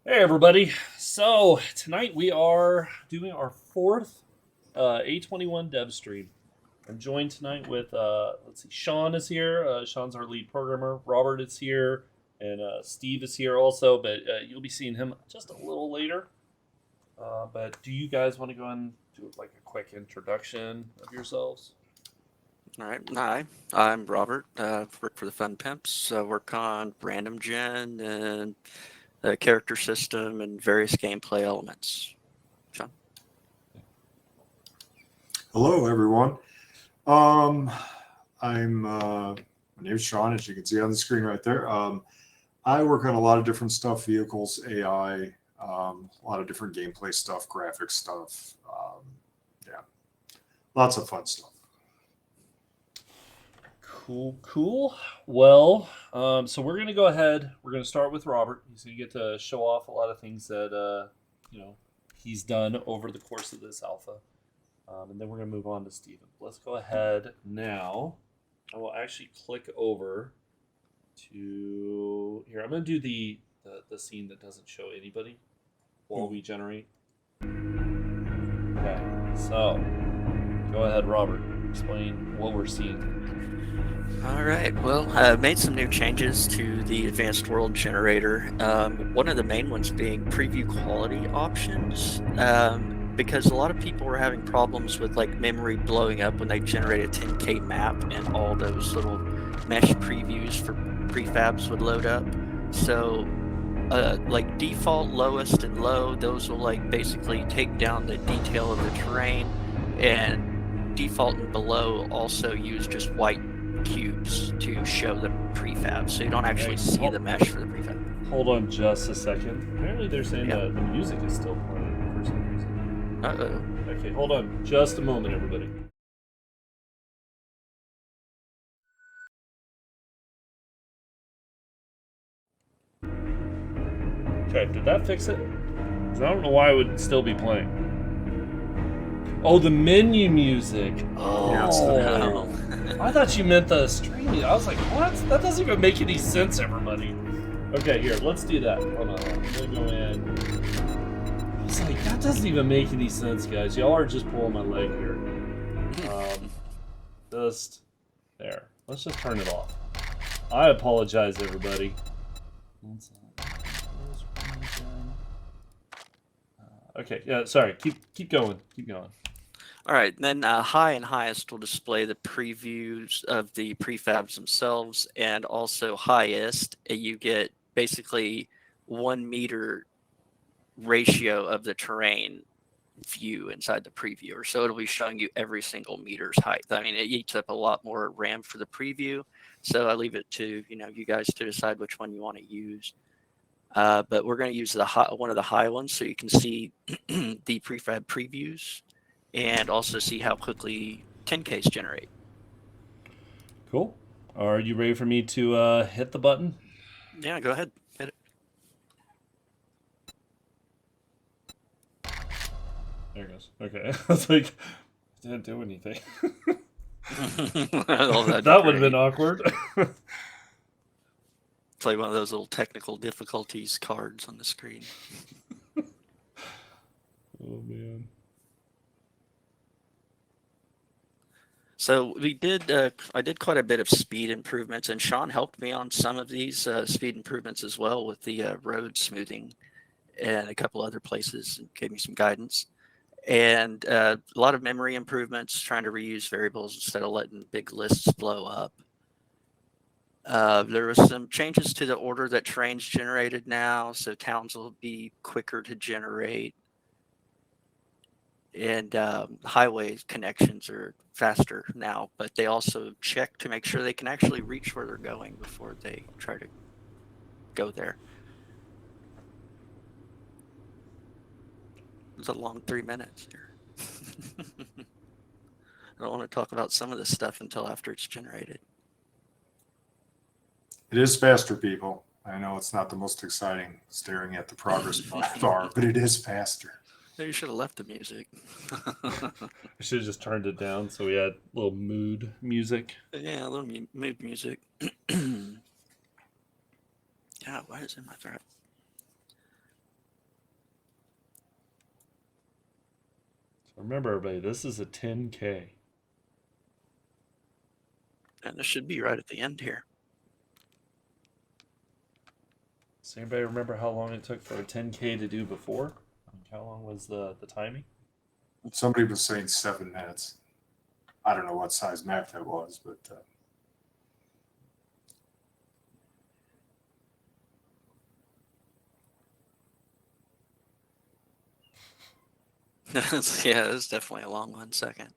Hey everybody! So tonight we are doing our fourth A21 Dev Stream. I'm joined tonight with let's see, Sean is here. Sean's our lead programmer. Robert is here, and Steve is here also. But you'll be seeing him just a little later. But do you guys want to go and do like a quick introduction of yourselves? All right. Hi, I'm Robert. Work for the Fun Pimps. Work on random gen and the character system and various gameplay elements. Sean? Hello, everyone. Um, my name's Sean, as you can see on the screen right there. I work on a lot of different stuff, vehicles, AI, a lot of different gameplay stuff, graphic stuff. Yeah, lots of fun stuff. Cool. Well, so we're gonna go ahead. We're gonna start with Robert. He's gonna get to show off a lot of things that he's done over the course of this alpha, and then we're gonna move on to Steven. Let's go ahead now. I will actually click over to here. I'm gonna do the scene that doesn't show anybody while we generate. Okay, so go ahead, Robert. Explain what we're seeing. All right. Well, I made some new changes to the advanced world generator. One of the main ones being preview quality options. Because a lot of people were having problems with like memory blowing up when they generate a 10K map and all those little mesh previews for prefabs would load up. So like default lowest and low, those will like basically take down the detail of the terrain, and default and below also use just white cubes to show the prefab, so you don't actually see the mesh for the prefab. Hold on just a second. Apparently they're saying that the music is still playing for some reason. Uh-oh. Okay, hold on just a moment, everybody. Okay, did that fix it? 'Cause I don't know why it would still be playing. Oh, the menu music. Oh, No. I thought you meant the streaming. I was like, what? That doesn't even make any sense, everybody. Okay, here, let's do that. Hold on. I'm gonna go in. I was like, that doesn't even make any sense, guys. Y'all are just pulling my leg here. Just there. Let's just turn it off. I apologize, everybody. Okay, yeah, sorry. Keep going. Keep going. All right, then high and highest will display the previews of the prefabs themselves, and also highest, you get basically 1 meter ratio of the terrain view inside the previewer. So it'll be showing you every single meter's height. I mean, it eats up a lot more RAM for the preview. So I leave it to you guys to decide which one you want to use. But we're going to use one of the high ones so you can see the prefab previews and also see how quickly 10Ks generate. Cool. Are you ready for me to hit the button? Yeah, go ahead. Hit it. There it goes. Okay. I was like, it didn't do anything. That would have been awkward. It's like one of those little technical difficulties cards on the screen. Oh, man. So I did quite a bit of speed improvements, and Sean helped me on some of these speed improvements as well with the road smoothing and a couple other places, and gave me some guidance. And a lot of memory improvements, trying to reuse variables instead of letting big lists blow up. There was some changes to the order that terrain's generated now, so towns will be quicker to generate. And highway connections are faster now, but they also check to make sure they can actually reach where they're going before they try to go there. It's a long 3 minutes here. I don't want to talk about some of this stuff until after it's generated. It is faster, people. I know it's not the most exciting staring at the progress bar, but it is faster. You should have left the music. I should have just turned it down so we had a little mood music. Yeah, a little mood music. Yeah, why is it in my throat? Remember, everybody, this is a 10K. And this should be right at the end here. Does anybody remember how long it took for a 10K to do before? How long was the timing? Somebody was saying 7 minutes. I don't know what size map that was, but Yeah, it was definitely a long 1 second.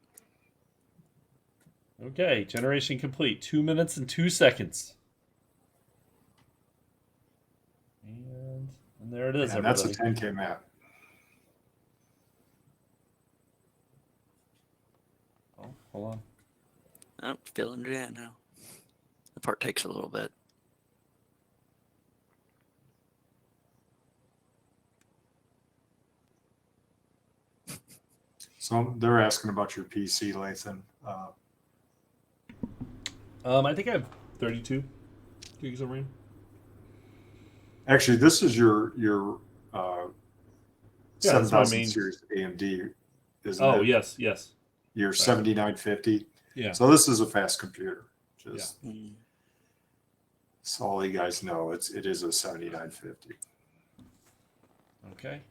Okay, generation complete. 2 minutes and 2 seconds. And there it is, and that's a everybody. 10K map. Oh, hold on. Oh, filling it in now. The part takes a little bit. So they're asking about your PC, Lathan. I think I have 32 gigs of RAM. Actually, this is your that's my 7000 main series AMD, isn't Oh, it? yes. Your Right. 7950. Yeah. So this is a fast computer. Just Mm. so all you guys know, it is a 7950, Okay.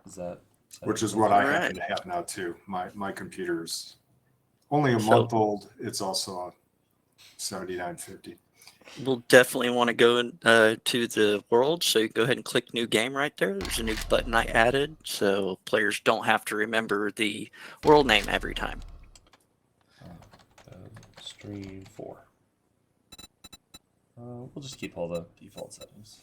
Is that which is what I All happen to have now too. My computer's only a So- month old. It's also a 7950. We'll definitely want to go to the world, so you go ahead and click new game right there. There's a new button I added, so players don't have to remember the world name every time. Stream 4. We'll just keep all the default settings.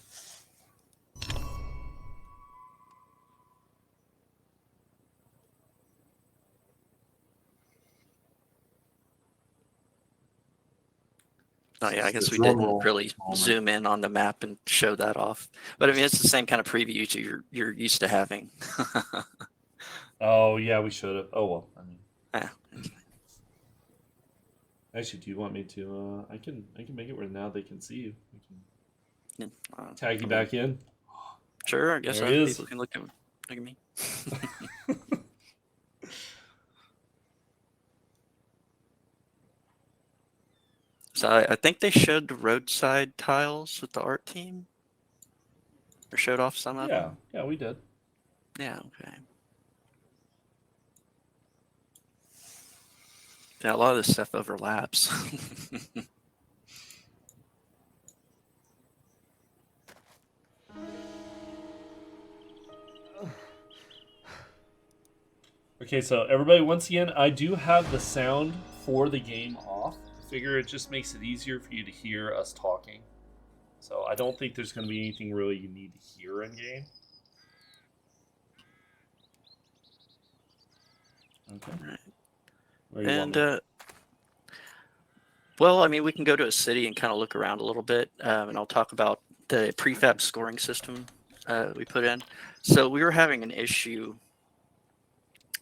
Oh yeah, I guess The we drum didn't roll really moment. zoom in on the map and show that off. But I mean, it's the same kind of preview you're used to having. Oh, yeah, we should have. Oh, well. I mean, Yeah. actually, do you want me to? I can make it where now they can see you. We can Uh, tag you back in. Sure, I guess There he is. people can look at me. So I think they showed the roadside tiles with the art team, or showed off some of them. Yeah, we did. Yeah, okay. Yeah, a lot of this stuff overlaps. Okay, so everybody, once again, I do have the sound for the game off. I figure it just makes it easier for you to hear us talking. So I don't think there's going to be anything really you need to hear in game. Okay. Right. Where you want And me? well, I mean, we can go to a city and kind of look around a little bit, and I'll talk about the prefab scoring system we put in. So we were having an issue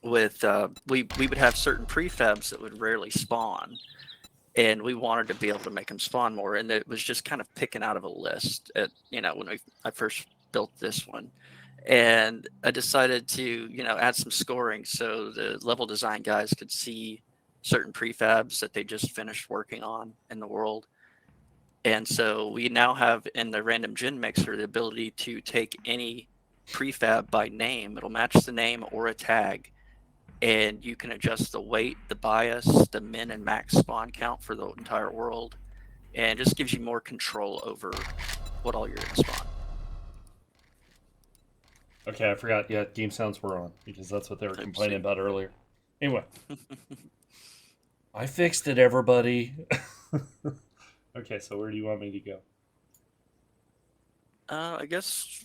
with we would have certain prefabs that would rarely spawn, and we wanted to be able to make them spawn more, and it was just kind of picking out of a list at when I first built this one. And I decided to add some scoring so the level design guys could see certain prefabs that they just finished working on in the world. And so we now have in the random gen mixer the ability to take any prefab by name. It'll match the name or a tag, and you can adjust the weight, the bias, the min and max spawn count for the entire world, and it just gives you more control over what all you're going to spawn. Okay, I forgot. Yeah, game sounds were on because that's what they were complaining about earlier. Anyway, I fixed it, everybody. Okay, so where do you want me to go? I guess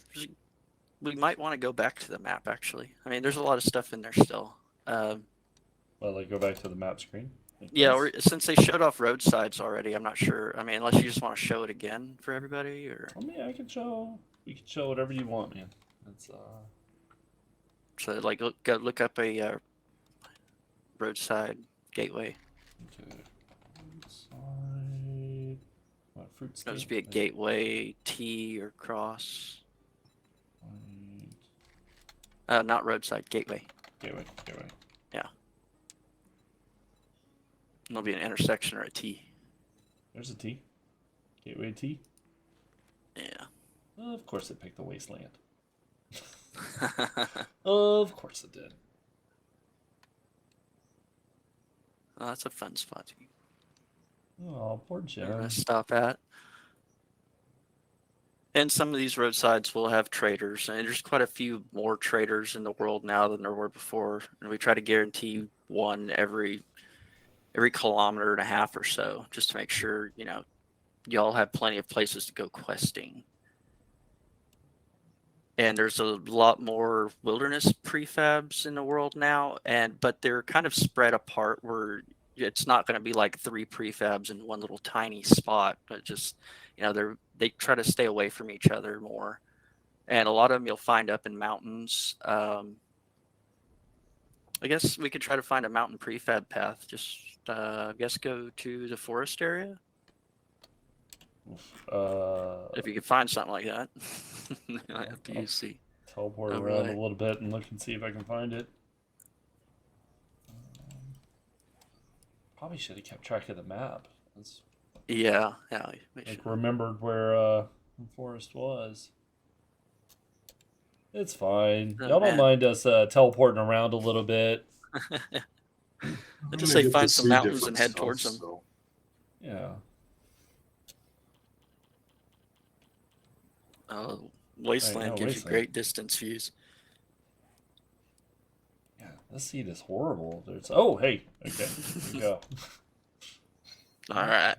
we might want to go back to the map, actually. I mean, there's a lot of stuff in there still. Well, like go back to the map screen. Yeah, or since they showed off roadsides already, I'm not sure. I mean, unless you just want to show it again for everybody, or. I mean, I can show. You can show whatever you want, man. It's So like go look up a roadside gateway. Okay. Roadside. What fruit It'll stand? just be a gateway T or cross. Right. Not roadside, gateway. Gateway. Yeah. There'll be an intersection or a T. There's a T. Gateway T. Yeah. Of course it picked the wasteland. Of course it did. Oh, that's a fun spot to Oh, poor Jen. stop at. And some of these roadsides will have traders, and there's quite a few more traders in the world now than there were before. And we try to guarantee one every kilometer and a half or so, just to make sure, you know, y'all have plenty of places to go questing. And there's a lot more wilderness prefabs in the world now, but they're kind of spread apart where it's not going to be like 3 prefabs in one little tiny spot, but just, you know, they try to stay away from each other more. And a lot of them you'll find up in mountains. I guess we could try to find a mountain prefab path. Just, I guess, go to the forest area. If you could find something like that. I have to see. Teleport around a little bit and look and see if I can find it. Probably should have kept track of the map. Yeah. Like remembered where the forest was. It's fine. Y'all don't mind us teleporting around a little bit. I just say find some mountains and head towards them. So. Yeah. Oh, wasteland gives you great distance views. Yeah, this seat is horrible. Oh, hey. Okay, here we go. All right.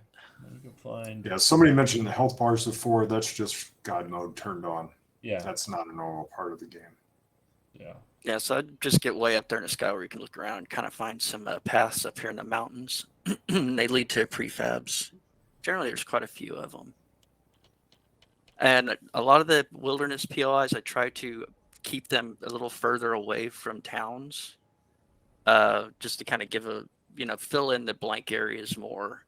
You can find. Yeah, somebody mentioned the health bars before. That's just God mode turned on. Yeah. That's not a normal part of the game. Yeah. Yeah, so I'd just get way up there in the sky where you can look around and kind of find some paths up here in the mountains. They lead to prefabs. Generally, there's quite a few of them. And a lot of the wilderness POIs, I try to keep them a little further away from towns, just to kind of give fill in the blank areas more.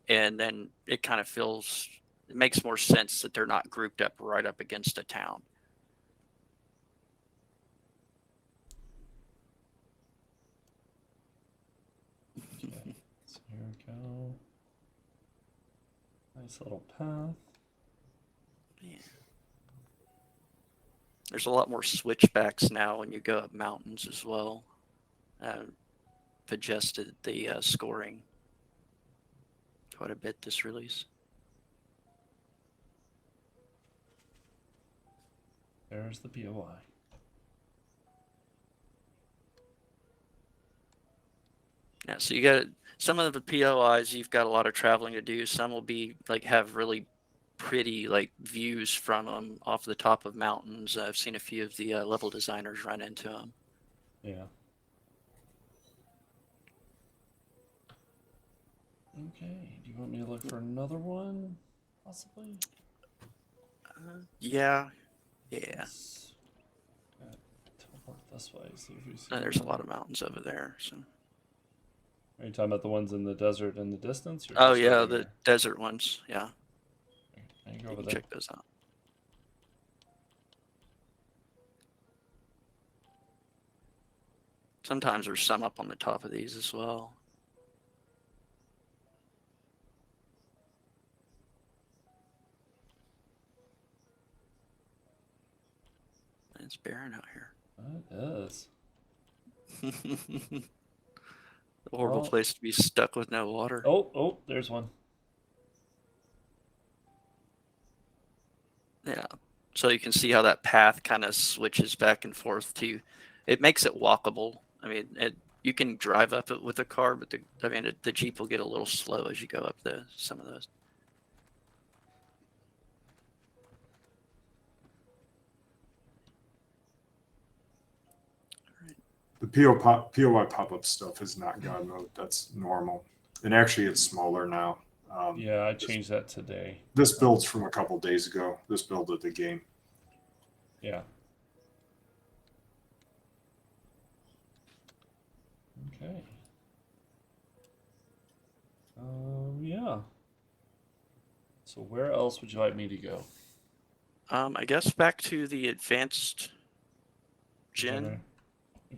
And then it kind of it makes more sense that they're not grouped up right up against a town. Okay, so here we go. Nice little path. Yeah. There's a lot more switchbacks now when you go up mountains as well. Adjusted the scoring quite a bit this release. There's the POI. Yeah, so you got some of the POIs, you've got a lot of traveling to do. Some will be have really pretty views from them off the top of mountains. I've seen a few of the level designers run into them. Yeah. Okay. Do you want me to look for another one, possibly? Yeah. Teleport this way. See if we see. There's a lot of mountains over there. So. Are you talking about the ones in the desert in the distance? Oh yeah, the desert ones. Yeah. You go over can there. Check those out. Sometimes there's some up on the top of these as well. It's barren out here. It is. Horrible place to be stuck with no water. Oh, there's one. Yeah. So you can see how that path kind of switches back and forth to, it makes it walkable. I mean, you can drive up it with a car, but the Jeep will get a little slow as you go up some of those. The POI pop-up stuff is not God mode. That's normal. And actually, it's smaller now. Yeah, I changed that today. This build's from a couple days ago. This build of the game. Yeah. Okay. Yeah. So where else would you like me to go? I guess back to the advanced gen. Okay.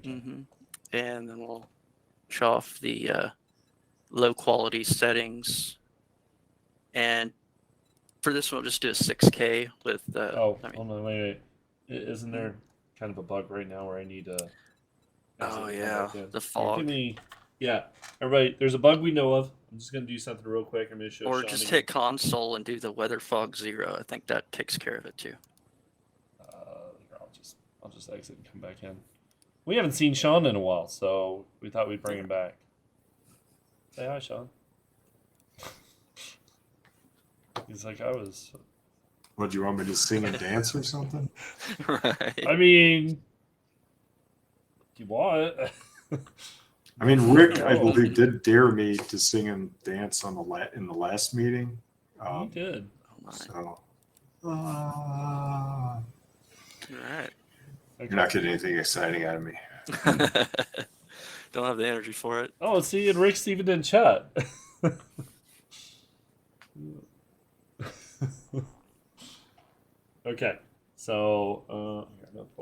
And then we'll switch off the low quality settings. And for this one, we'll just do a 6K with. Hold on, wait. Isn't there kind of a bug right now where I need to? Oh exit and come yeah, back in? the Here, fog. Yeah, everybody. There's a bug we know of. I'm just gonna do something real quick. I'm gonna show. Or Sean just again. hit console and do the weather fog 0. I think that takes care of it too. I'll just exit and come back in. We haven't seen Sean in a while, so we thought we'd bring him back. Say hi, Sean. He's like, I was. What, do you want me to sing and dance or something? Right. I mean, if you want. I mean, Rick, I believe, did dare me to sing and dance on in the last meeting. He did. Oh my. So, All right. you're not getting anything exciting out of me. Don't have the energy for it. Oh, see, and Rick's even in chat. Okay, so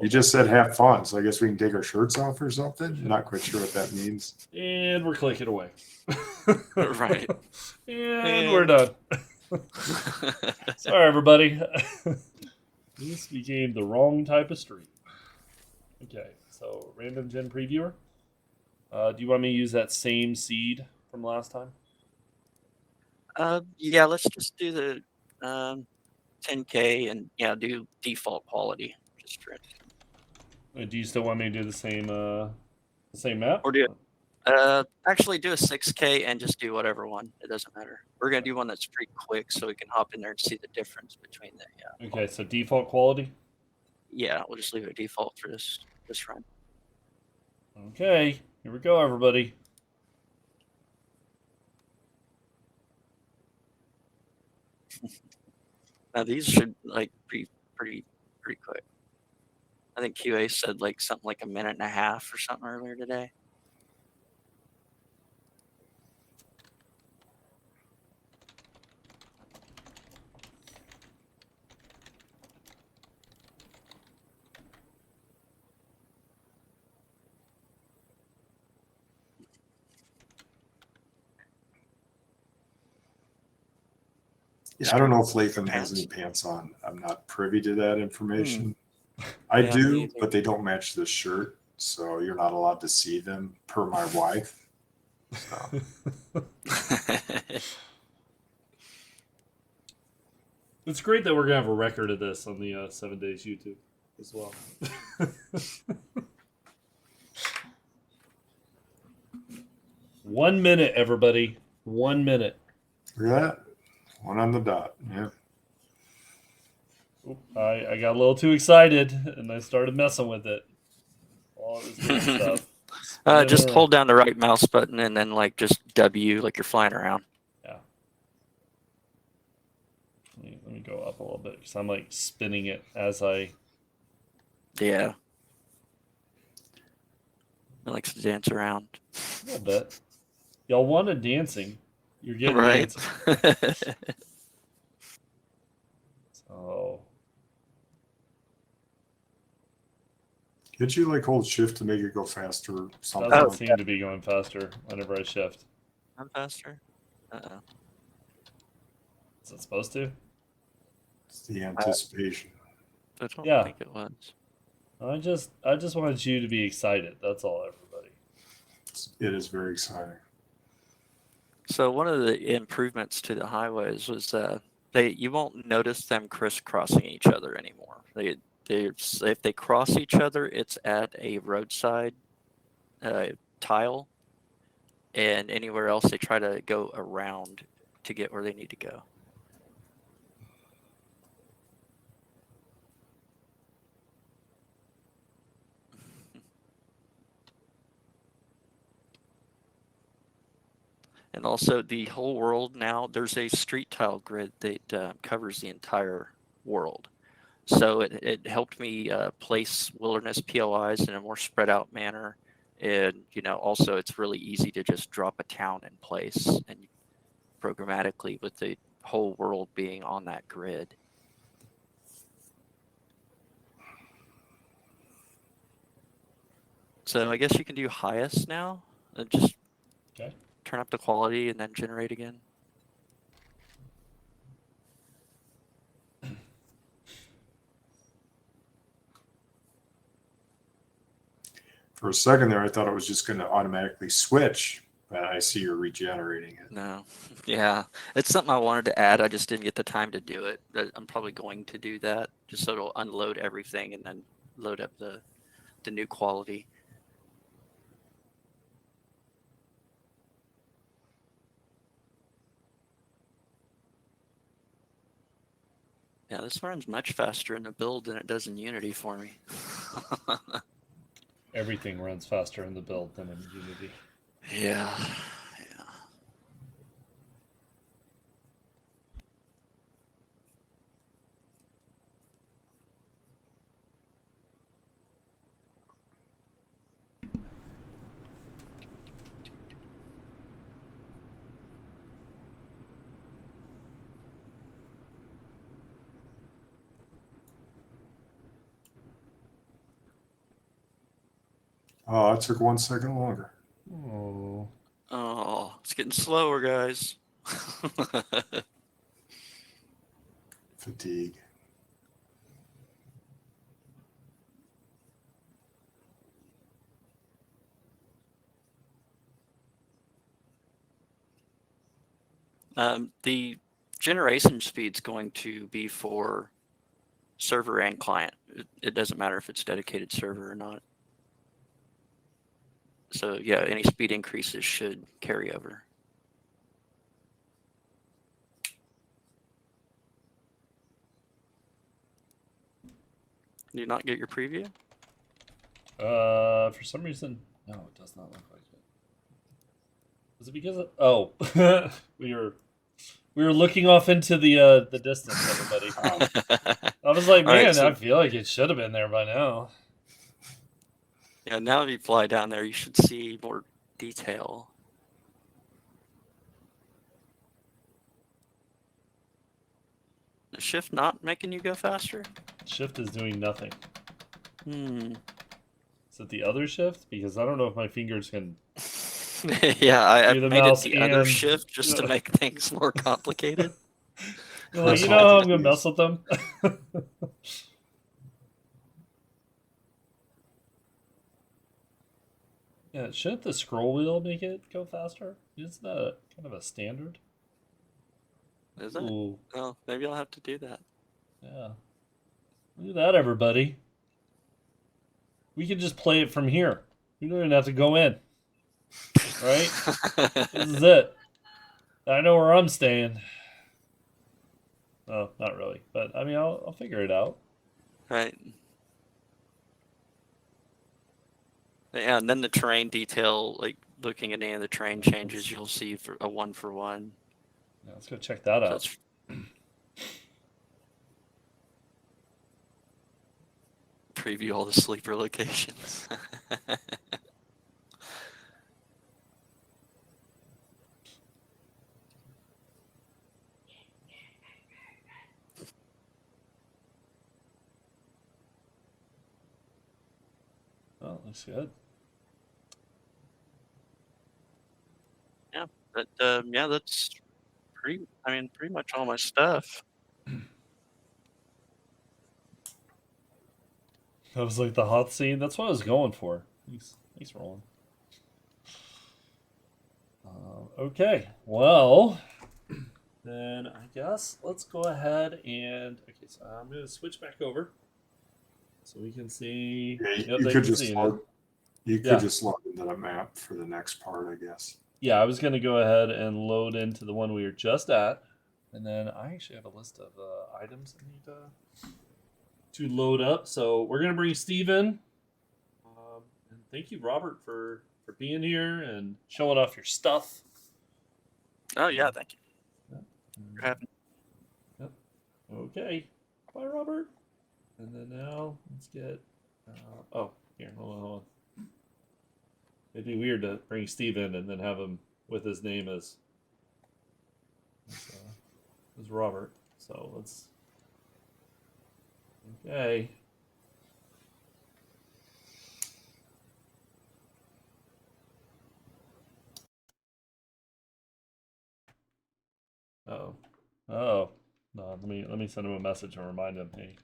You just said have fun, so I guess we can take our shirts off or something. Not quite sure what that means. and we're clicking away. Right. And we're done. Sorry, everybody. This became the wrong type of stream. Okay, so random gen previewer. Do you want me to use that same seed from last time? Yeah, let's just do the 10K and do default quality. Just for it. Do you still want me to do the same map? Or do actually do a 6K and just do whatever one. It doesn't matter. We're gonna do one that's pretty quick so we can hop in there and see the difference between the. Okay, so default quality. Yeah, we'll just leave it default for this run. Okay, here we go, everybody. Now these should like be pretty quick. I think QA said like something like 1.5 minutes or something earlier today. Yeah, I don't know if Latham has any pants on. I'm not privy to that information. I Yeah, do, me either. but they don't match the shirt, so you're not allowed to see them per my wife. So, It's great that we're gonna have a record of this on the 7 Days YouTube as well. 1 minute, everybody. 1 minute. look at that. One on the dot. Yeah. Oop, I got a little too excited and I started messing with it. All this little stuff. Just hold down the right mouse button and then like just W like you're flying around. Yeah. Let me go up a little bit because I'm like spinning it as I. Yeah. It likes to dance around. A little bit. Y'all wanted dancing. You're getting Right. dancing. So. Did you like hold shift to make it go faster? Or something? Doesn't seem to be going faster whenever I shift. I'm faster. Uh-oh. Is it supposed to? It's the anticipation. I don't Yeah. think it was. I just wanted you to be excited. That's all, everybody. It is very exciting. So one of the improvements to the highways was you won't notice them crisscrossing each other anymore. If they cross each other, it's at a roadside tile, and anywhere else they try to go around to get where they need to go. And also the whole world now, there's a street tile grid that covers the entire world. So it helped me place wilderness POIs in a more spread out manner. And, also it's really easy to just drop a town in place and programmatically with the whole world being on that grid. So I guess you can do highest now. Just Okay. Turn up the quality and then generate again. For a second there, I thought it was just going to automatically switch, but I see you're regenerating it. No. Yeah. It's something I wanted to add. I just didn't get the time to do it. But I'm probably going to do that just so it'll unload everything and then load up the new quality. Yeah, this runs much faster in the build than it does in Unity for me. Everything runs faster in the build than in Unity. Yeah. Oh, it took 1 second longer. Oh, it's getting slower, guys. Fatigue. The generation speed's going to be for server and client. It doesn't matter if it's dedicated server or not. So yeah, any speed increases should carry over. Do you not get your preview? For some reason, no, it does not look like it. Was it because of, we were looking off into the distance, everybody. I was like, man, Right, so, I feel like it should have been there by now. yeah, now if you fly down there, you should see more detail. The shift not making you go faster? Shift is doing nothing. Hmm. Is it the other shift? Because I don't know if my fingers can. Yeah, I Do the made it mouse the other and- shift just to make things more complicated. You're like, That's you know all how it I'm gonna mess is. with them. Yeah, shouldn't the scroll wheel make it go faster? Isn't that kind of a standard? Is it? Ooh, Oh, maybe I'll have to do that. yeah. Look at that, everybody. We can just play it from here. We don't even have to go in. Right? This is it. I know where I'm staying. Oh, not really. But, I mean, I'll figure it out. Right. Yeah, and then the terrain detail, like looking at any of the terrain changes, you'll see for a 1-for-1. Yeah, let's go check that out. That's preview all the sleeper locations. Oh, looks good. Yeah, but yeah, that's pretty much all my stuff. That was like the hot scene. That's what I was going for. Thanks, Roland. Okay, well, then I guess let's go ahead and okay. So I'm gonna switch back over so we can see. Yeah, Yep, you they could can just see log, now. you could Yeah. just log into the map for the next part, I guess. Yeah, I was gonna go ahead and load into the one we were just at, and then I actually have a list of items I need to load up. So we're gonna bring Steve in. And thank you, Robert, for being here and showing off your stuff. Oh yeah, thank you Yeah. for having. Yep. Okay. Bye, Robert. And then now let's get. Oh, here, hold on. It'd be weird to bring Steve in and then have him with his name as Robert. So let's. Okay. Oh. Oh. No, let me send him a message and remind him. Hey,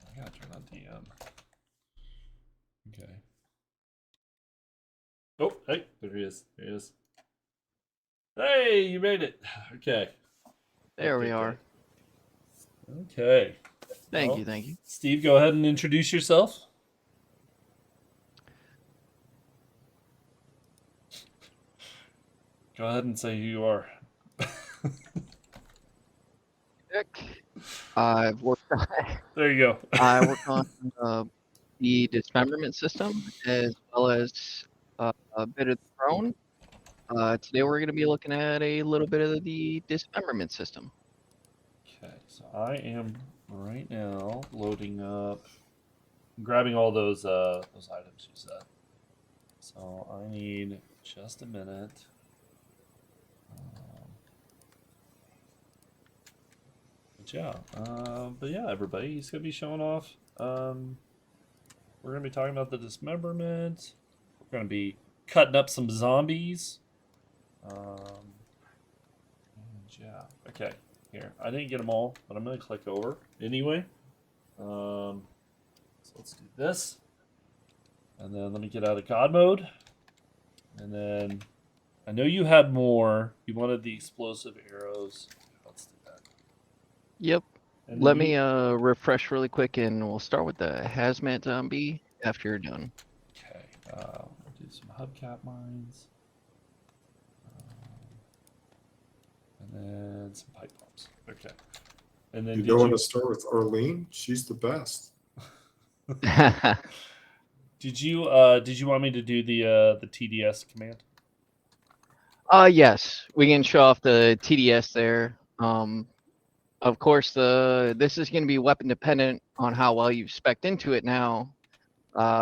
I gotta turn on DM. Okay. Oh, hey, there he is. There he is. Hey, you made it. Okay. There we are. Okay. Thank Well, you, thank you. Steve, go ahead and introduce yourself. Go ahead and say who you are. I've worked on There you go. I worked on the dismemberment system as well as a bit of the drone. Today we're going to be looking at a little bit of the dismemberment system. Okay, so I am right now loading up, grabbing all those items you said. So I need just a minute. But yeah, everybody, he's gonna be showing off. We're gonna be talking about the dismemberment. We're gonna be cutting up some zombies. And yeah, okay. Here, I didn't get them all, but I'm gonna click over anyway. So let's do this, and then let me get out of God mode, and then I know you had more. You wanted the explosive arrows. Let's do that. Yep. And Let then me refresh really quick and we'll start with the hazmat zombie after you're done. Okay, we'll do some hubcap mines. And then some pipe bombs. Okay. And then You don't want to start with Arlene? She's the best. did you want me to do the TDS command? Yes, we can show off the TDS there. Of course, this is going to be weapon dependent on how well you've spec'd into it now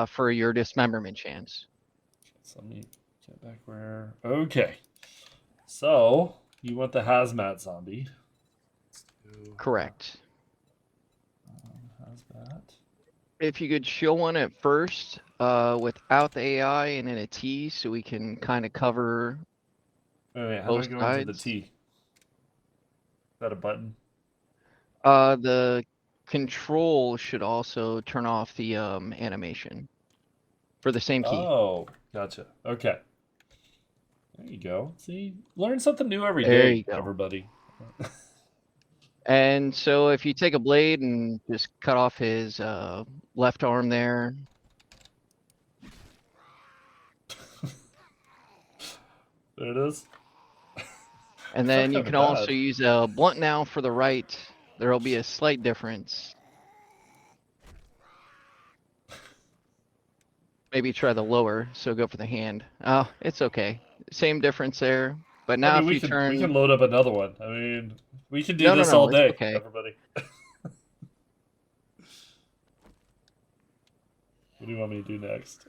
for your dismemberment chance. So let me get back where. Okay. So you want the hazmat zombie? Let's do, Correct. hazmat. If you could show one at first without the AI and in a T so we can kind of cover Wait, how both do I go into the sides. T? Is that a button? The control should also turn off the animation for the same key. Oh, gotcha. Okay. There you go. See, learn something new every There day, you go. everybody. And so if you take a blade and just cut off his left arm there. There it is. And It's not then you kinda can also bad. use a blunt now for the right. There will be a slight difference. Maybe try the lower, so go for the hand. Oh, it's okay. Same difference there. But I now mean, if you we turn... can load up another one. I mean, we can do No, this all it's day, okay. everybody. What do you want me to do next?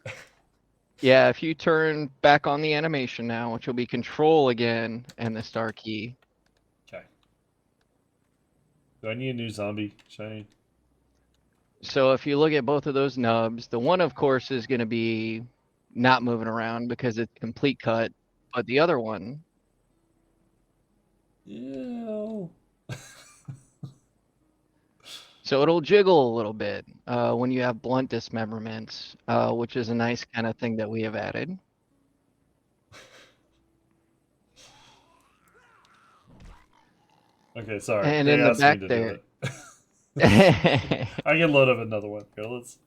Yeah, if you turn back on the animation now, which will be control again, and the star key. Okay. Do I need a new zombie, Shiny? So if you look at both of those nubs, the one, of course, is going to be not moving around because it's complete cut. But the other one, Ew. so it'll jiggle a little bit when you have blunt dismemberments, which is a nice kind of thing that we have added. Okay, sorry. And They in the asked me back to do there, it. I can load up another one. Here, let's.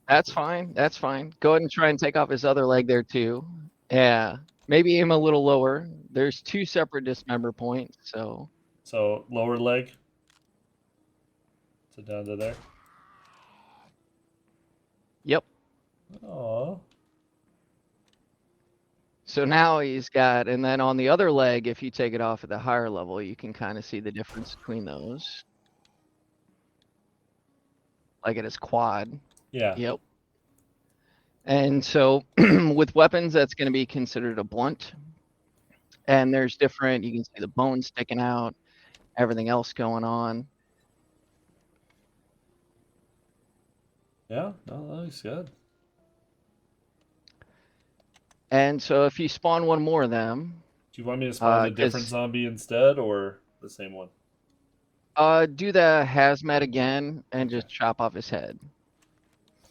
that's fine. That's fine. Go ahead and try and take off his other leg there too. Yeah, maybe aim a little lower. There's two separate dismember points, so. So lower leg. So down to there. Yep. Oh. So now he's got, and then on the other leg, if you take it off at the higher level, you can kind of see the difference between those. Like at his quad. Yeah. Yep. And so with weapons, that's going to be considered a blunt. And there's different, you can see the bone sticking out, everything else going on. Yeah. No, that looks good. And so if you spawn one more of them, Do you want me to spawn a different 'cause- zombie instead, or the same one? Do the hazmat again and just Okay. chop off his head.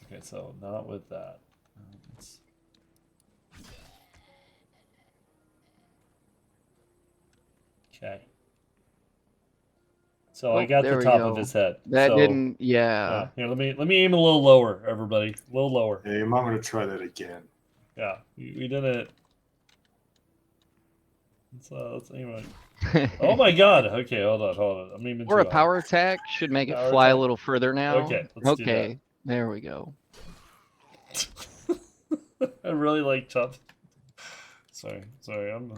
Okay, so not with that. Let's- Okay. So I Oh, got there the we top of go. his head. That So, didn't. Yeah. Yeah. Here, let me aim a little lower, everybody. A little lower. Hey, I'm not going to try that again. Yeah, we did it. Let's aim it. Oh my god! Okay, hold on. I'm aiming Or a too high. power attack should make it Power fly attack? a little further now. Okay, let's do that. Okay, there we go. I really like chop. Sorry, I'm.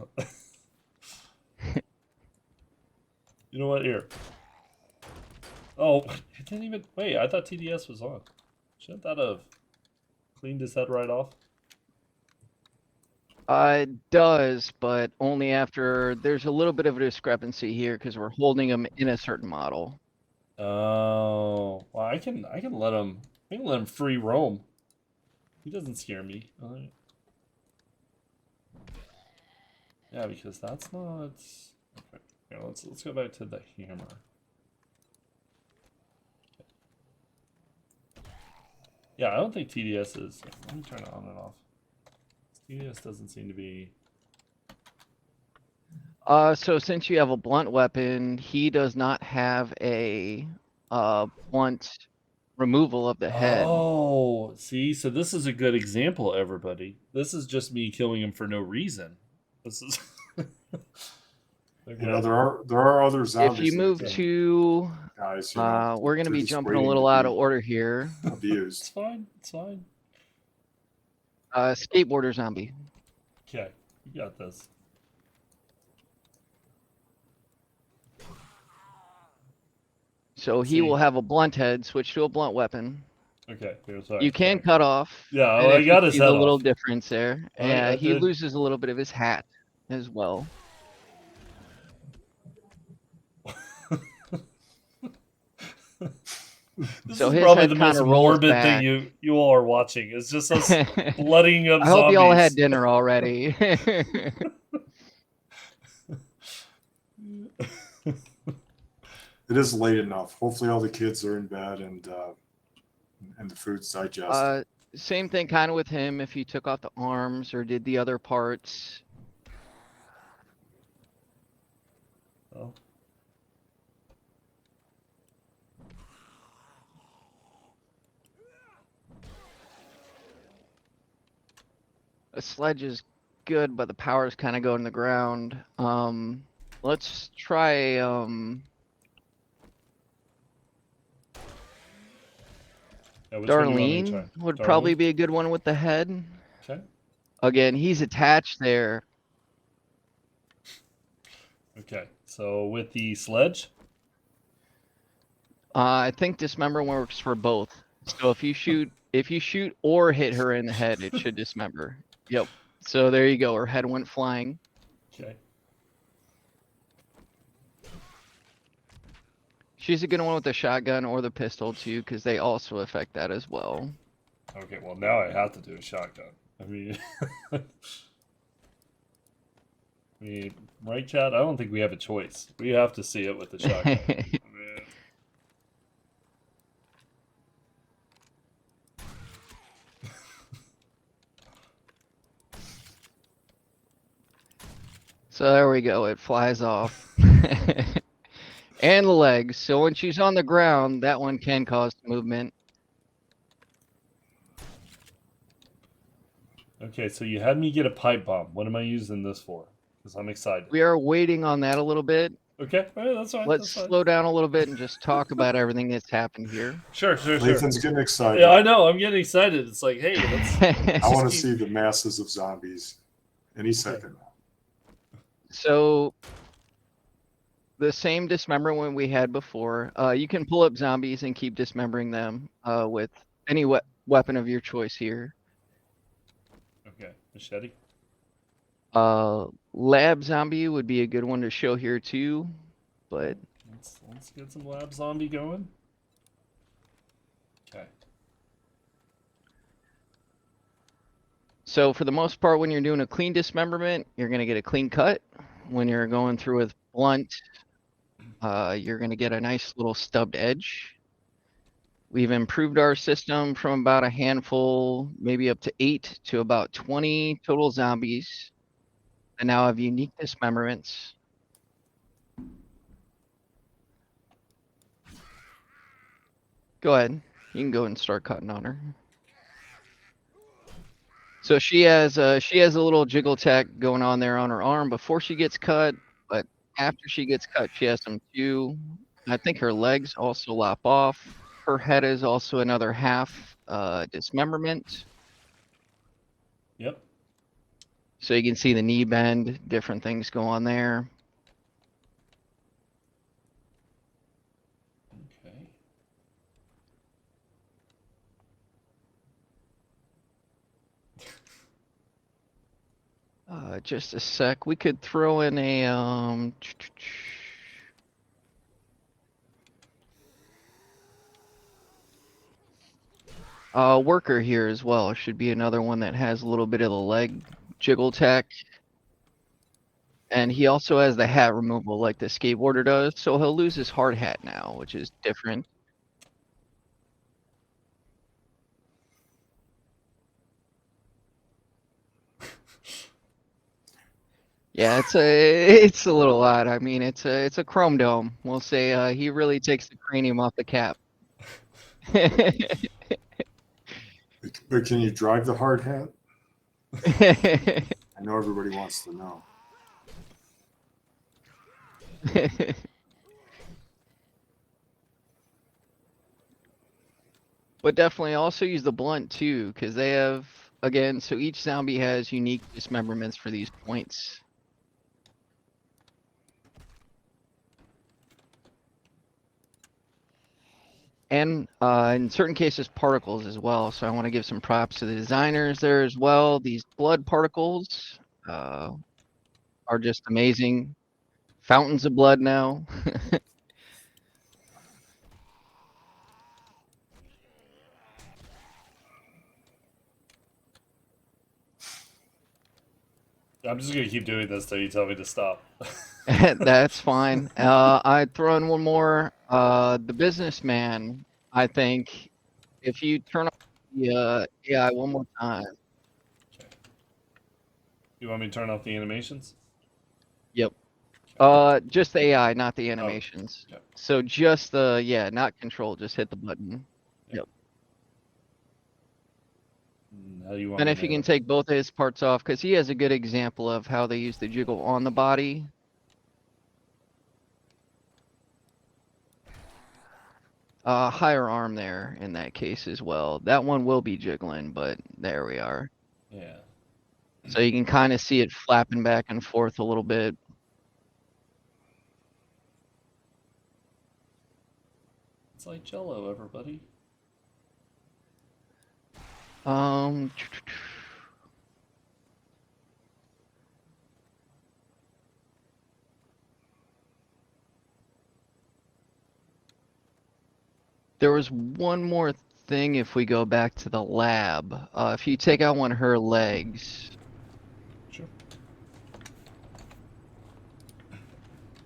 You know what? Here. Oh, it didn't even. Wait, I thought TDS was on. Shouldn't that have cleaned his head right off? It does, but only after there's a little bit of a discrepancy here because we're holding him in a certain model. Oh, well, I can let him. I can let him free roam. He doesn't scare me. All right. Yeah, because that's not. Okay. Here, let's go back to the hammer. Yeah, I don't think TDS is. Let me turn it on and off. TDS doesn't seem to be. So since you have a blunt weapon, he does not have a blunt removal of the head. Oh, see, so this is a good example, everybody. This is just me killing him for no reason. This is. Okay. You know, there are other zombies. If you move that, to, guys, you know, we're gonna they're be just jumping a waiting little to out be of order here. It's abused. fine. It's fine. Skateboarder zombie. Okay, you got this. So he will have a blunt head. Switch to a blunt weapon. Okay, here's what. You can cut off. Yeah, and well, I if got you his see head the little off. difference there. I Yeah, he did. loses a little bit of his hat as well. This So is his probably head the most kinda rolls morbid thing back. you all are watching. It's just us I blooding up hope zombies. you all had dinner already. It is late enough. Hopefully, all the kids are in bed and the food's digested. Same thing kind of with him if he took off the arms or did the other parts. Oh. A sledge is good, but the power's kind of going to the ground. Let's try Yeah, which one do you want me to try? Darlene would probably Darlene? be a good one with the head. Okay. Again, he's attached there. Okay. So with the sledge. I think Dismember works for both. So if you shoot or hit her in the head, it should dismember. Yep. So there you go. Her head went flying. Okay. She's a good one with the shotgun or the pistol too, because they also affect that as well. Okay. Well, now I have to do a shotgun. I mean, right, Chad? I don't think we have a choice. We have to see it with the shotgun. I mean, So there we go. It flies off. And the legs. So when she's on the ground, that one can cause movement. Okay, so you had me get a pipe bomb. What am I using this for? Because I'm excited. We are waiting on that a little bit. Okay, all right, that's fine. Let's that's fine. slow down a little bit and just talk about everything that's happened here. Sure. Lathan's getting excited. Yeah, I know. I'm getting excited. It's like, hey, let's. I want to see the masses of zombies any second now. So the same dismemberment we had before. You can pull up zombies and keep dismembering them with any weapon of your choice here. Okay, machete. Lab zombie would be a good one to show here too, but Let's get some lab zombie going. Okay. So for the most part, when you're doing a clean dismemberment, you're going to get a clean cut. When you're going through with blunt, you're going to get a nice little stubbed edge. We've improved our system from about a handful, maybe up to 8 to about 20 total zombies, and now have unique dismemberments. Go ahead. You can go and start cutting on her. So she has a little jiggle tech going on there on her arm before she gets cut, but after she gets cut, she has some too. I think her legs also lop off. Her head is also another half dismemberment. Yep. So you can see the knee bend, different things go on there. Okay. Just a sec. We could throw in a worker here as well. Should be another one that has a little bit of the leg jiggle tech. And he also has the hat removal like the skateboarder does, so he'll lose his hard hat now, which is different. Yeah, it's a little odd. I mean, it's a chrome dome. We'll say he really takes the cranium off the cap. But can you drive the hard hat? I know everybody wants to know. But definitely also use the blunt too, because they have, again, so each zombie has unique dismemberments for these points. And in certain cases, particles as well. So I want to give some props to the designers there as well. These blood particles are just amazing. Fountains of blood now. I'm just gonna keep doing this till you tell me to stop. That's fine. I'd throw in one more. The businessman, I think, if you turn off the AI one more time. You want me to turn off the animations? Yep. Just the AI, not the animations. Yep. So just the, yeah, not control, just hit the button. Yep. How do you want And me if you to- can take both of his parts off, because he has a good example of how they use the jiggle on the body. Higher arm there in that case as well. That one will be jiggling, but there we are. Yeah. So you can kind of see it flapping back and forth a little bit. It's like Jello, everybody. There was one more thing if we go back to the lab. If you take out one of her legs. Sure.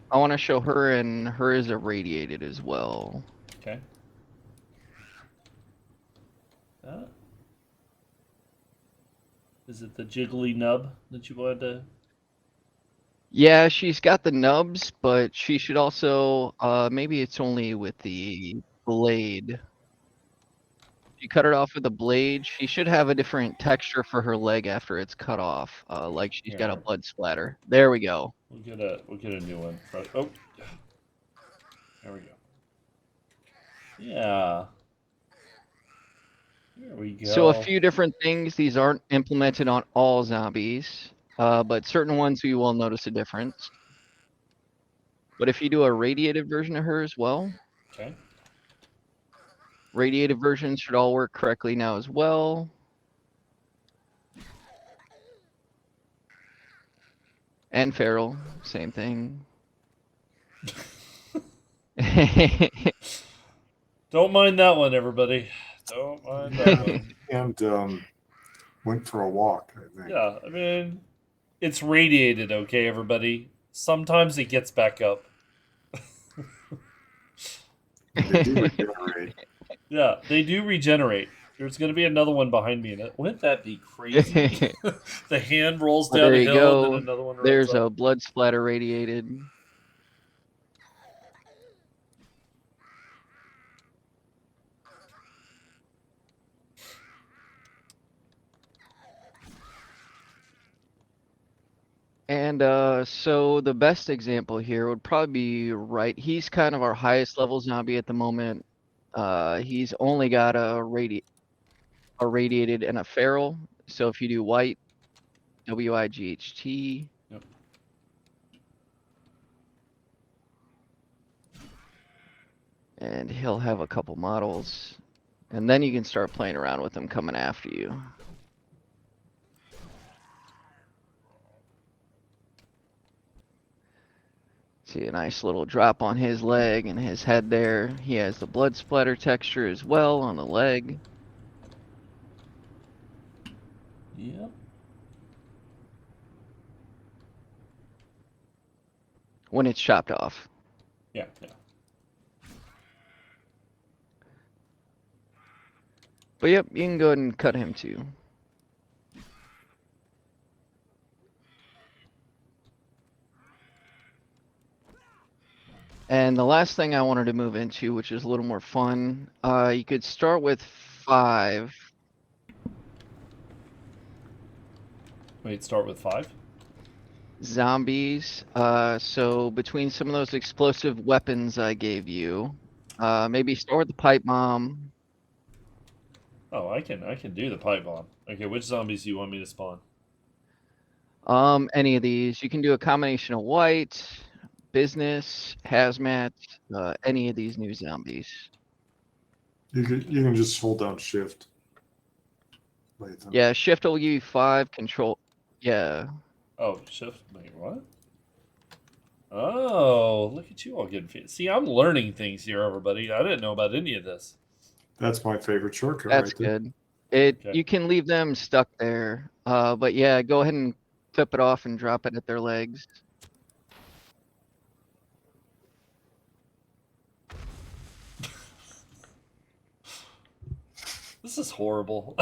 I want to show her, and her is irradiated as well. Okay. Is it the jiggly nub that you wanted to? Yeah, she's got the nubs, but she should also, maybe it's only with the blade. If you cut it off with the blade, she should have a different texture for her leg after it's cut off, like she's got a Here. blood splatter. There we go. We'll get a new one. Oh, there we go. Yeah. There we go. So a few different things. These aren't implemented on all zombies, but certain ones you will notice a difference. But if you do a radiated version of her as well, Okay. radiated versions should all work correctly now as well. And feral, same thing. Don't mind that one, everybody. Don't mind that one. And went for a walk, I think. Yeah, I mean, it's radiated, okay, everybody? Sometimes it gets back up. They do regenerate. Yeah, they do regenerate. There's going to be another one behind me. Wouldn't that be crazy? The hand rolls Well, down there a you hill, and go. then another one runs There's up. a blood splatter radiated. And so the best example here would probably be right. He's kind of our highest level zombie at the moment. He's only got a radiated and a feral. So if you do white, WIGHT. Yep. And he'll have a couple models. And then you can start playing around with him coming after you. See a nice little drop on his leg and his head there. He has the blood splatter texture as well on the leg. Yep. When it's chopped off. Yeah, yeah. But yep, you can go ahead and cut him too. And the last thing I wanted to move into, which is a little more fun, you could start with 5. Wait, start with 5? Zombies. So between some of those explosive weapons I gave you, maybe start with the pipe bomb. Oh, I can do the pipe bomb. Okay, which zombies do you want me to spawn? Any of these. You can do a combination of white, business, hazmat, any of these new zombies. You can just hold down shift. Latham. Yeah, shift will give you 5 control. Yeah. Oh, shift. Wait, what? Oh, look at you all getting fit. See, I'm learning things here, everybody. I didn't know about any of this. That's my favorite shortcut That's right there. good. Okay. You can leave them stuck there. But yeah, go ahead and flip it off and drop it at their legs. This is horrible.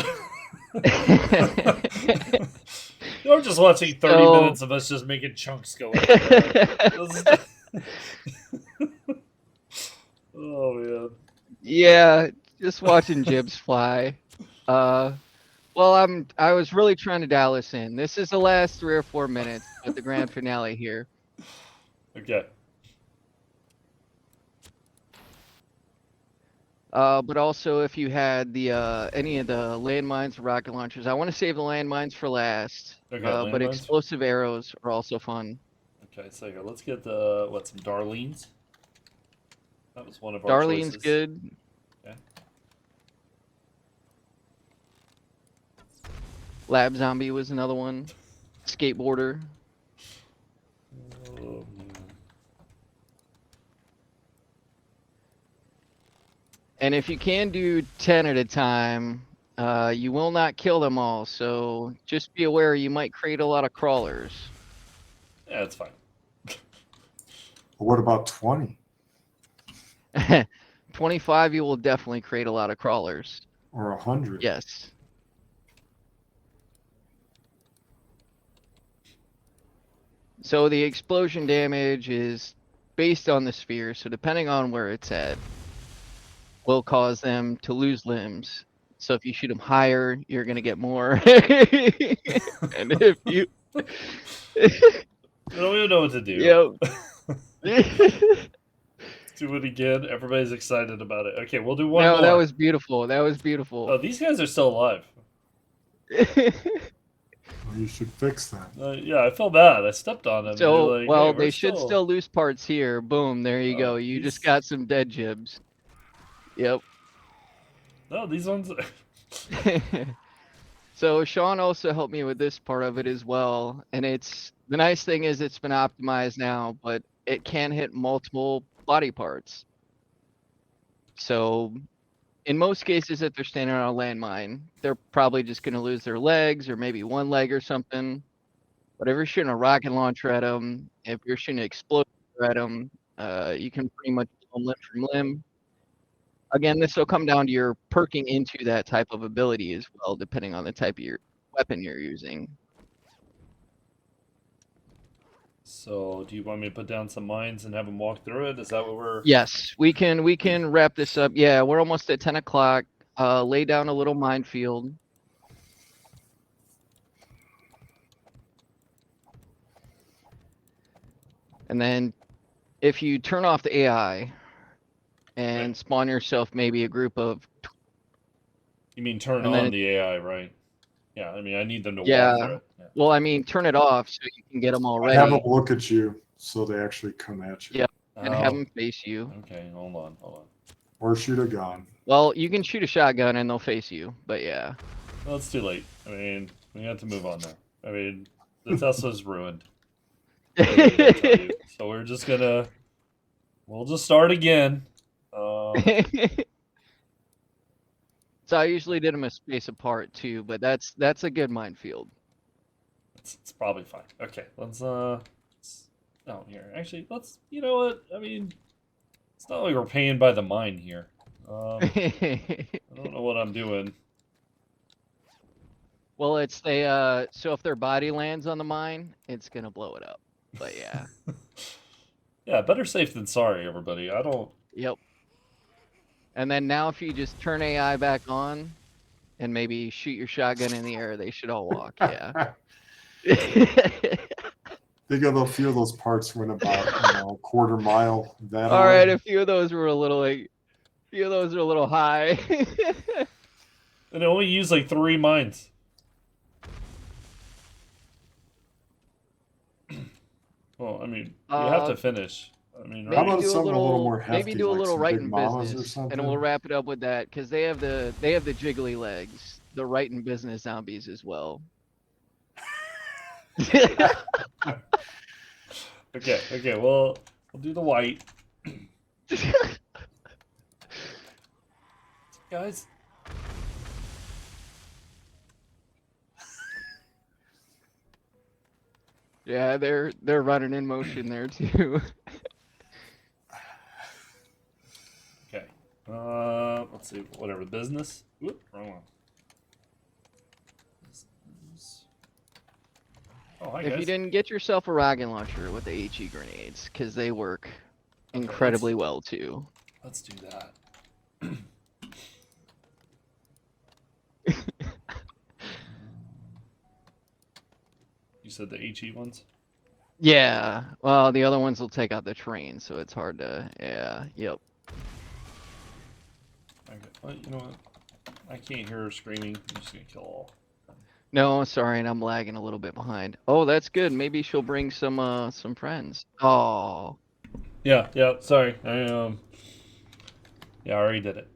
I'm just watching 30 minutes of us just making chunks go everywhere. Oh man. Yeah, just watching jibs fly. Well, I was really trying to dial this in. This is the last 3 or 4 minutes of the grand finale here. Okay. But also if you had the any of the landmines or rocket launchers, I want to save the landmines for last. Okay, But landmines? explosive arrows are also fun. Okay, so here, let's get the some Darlene's. That was one of our Darlene's choices. good. Okay. Lab zombie was another one. Skateboarder. Oh, man. And if you can do 10 at a time, you will not kill them all. So just be aware you might create a lot of crawlers. Yeah, it's fine. What about 20 25, you will definitely create a lot of crawlers. or 100? Yes. So the explosion damage is based on the sphere. So depending on where it's at, will cause them to lose limbs. So if you shoot them higher, you're going to get more. And if you... I don't even know what to do. Yep. Do it again. Everybody's excited about it. Okay, we'll do one No, more. that was beautiful. That was beautiful. Oh, these guys are still alive. Well, you should fix that. Yeah, I feel bad. I stepped on them. So, Like, well, hey, they should still lose parts here. Boom, there you go. You just got some dead jibs. Yep. No, these ones. So Sean also helped me with this part of it as well. And it's the nice thing is it's been optimized now, but it can hit multiple body parts. So in most cases, if they're standing on a landmine, they're probably just going to lose their legs or maybe one leg or something. But if you're shooting a rocket launcher at them, if you're shooting an exploder at them, you can pretty much blow them limb from limb. Again, this will come down to your perking into that type of ability as well, depending on the type of your weapon you're using. So, do you want me to put down some mines and have them walk through it? Is that what we're? Yes, we can wrap this up. Yeah, we're almost at 10 o'clock. Lay down a little minefield. And then if you turn off the AI and Right. spawn yourself maybe a group of... You mean turn And then on the AI, right? Yeah, I mean, I need them to Yeah. walk through it. Yeah. Well, I mean, turn it off so you can get them all I have them ready look at you so they actually come at you. Yeah. and have Oh, them face you. okay, hold on. Or shoot a gun. Well, you can shoot a shotgun and they'll face you, but yeah. Well, it's too late. I mean, we have to move on there. I mean, the Tesla's ruined. Literally, I tell you. So we're just gonna, we'll just start again. So I usually did them a space apart too, but that's a good minefield. It's probably fine. Okay, let's oh here. Actually, let's. You know what? I mean, it's not like we're paying by the mine here. I don't know what I'm doing. Well, it's so if their body lands on the mine, it's gonna blow it up. But yeah. Yeah, better safe than sorry, everybody. I don't. Yep. And then now if you just turn AI back on and maybe shoot your shotgun in the air, they should all walk. Yeah. Think of a few of those parts went about a quarter mile that All right, way. a few of those were a little high. And it only used like 3 mines. Well, I mean, you have to finish. I mean, How right? about something a little more hefty, maybe do a like little some right Big in Mamas or business, and something? we'll wrap it up with that because they have the jiggly legs, the right in business zombies as well. Okay. Well, we'll do the white. Guys. Yeah, they're running in motion there too. Okay. Let's see. Whatever. Business. Whoop, wrong one. Business. Oh, hi, If guys. you didn't get yourself a rocket launcher with the HE grenades, because they work incredibly well too. Let's do that. You said the HE ones? Yeah, well, the other ones will take out the train, so it's hard to. Yeah, yep. Okay. Well, you know what? I can't hear her screaming. I'm just gonna kill all. No, sorry, and I'm lagging a little bit behind. Oh, that's good. Maybe she'll bring some friends. Oh. Yeah. Sorry. I already did it.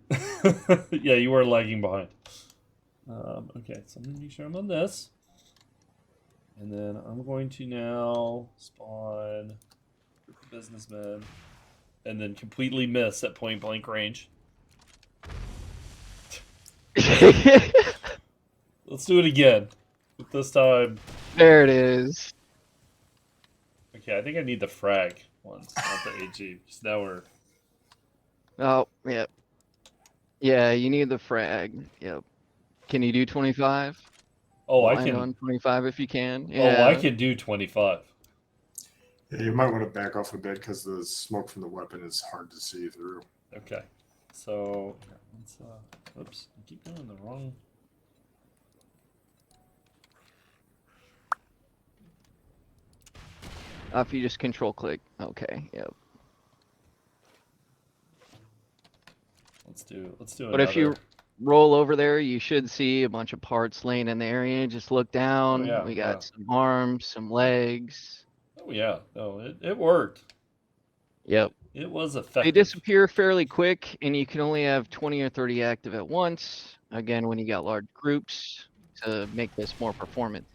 Yeah, you were lagging behind. Okay, so I'm gonna make sure I'm on this. And then I'm going to now spawn businessmen and then completely miss at point blank range. Let's do it again. But this time. There it is. Okay, I think I need the frag ones, not the AG. Because now we're. Oh, yep. Yeah, you need the frag. Yep. Can you do 25? Oh, I Land can. on 25 if you can. Oh, Yeah. I can do 25. Yeah, you might want to back off a bit because the smoke from the weapon is hard to see through. Okay. So, let's, oops, I keep doing the wrong. If you just control click. Okay, yep. Let's do But if you roll over there, you should see a bunch of parts laying in the area. Just look down. yeah, We got yeah. some arms, some legs. Oh, yeah. No, it worked. Yep. It was They effective. disappear fairly quick, and you can only have 20 or 30 active at once. Again, when you got large groups to make this more performant.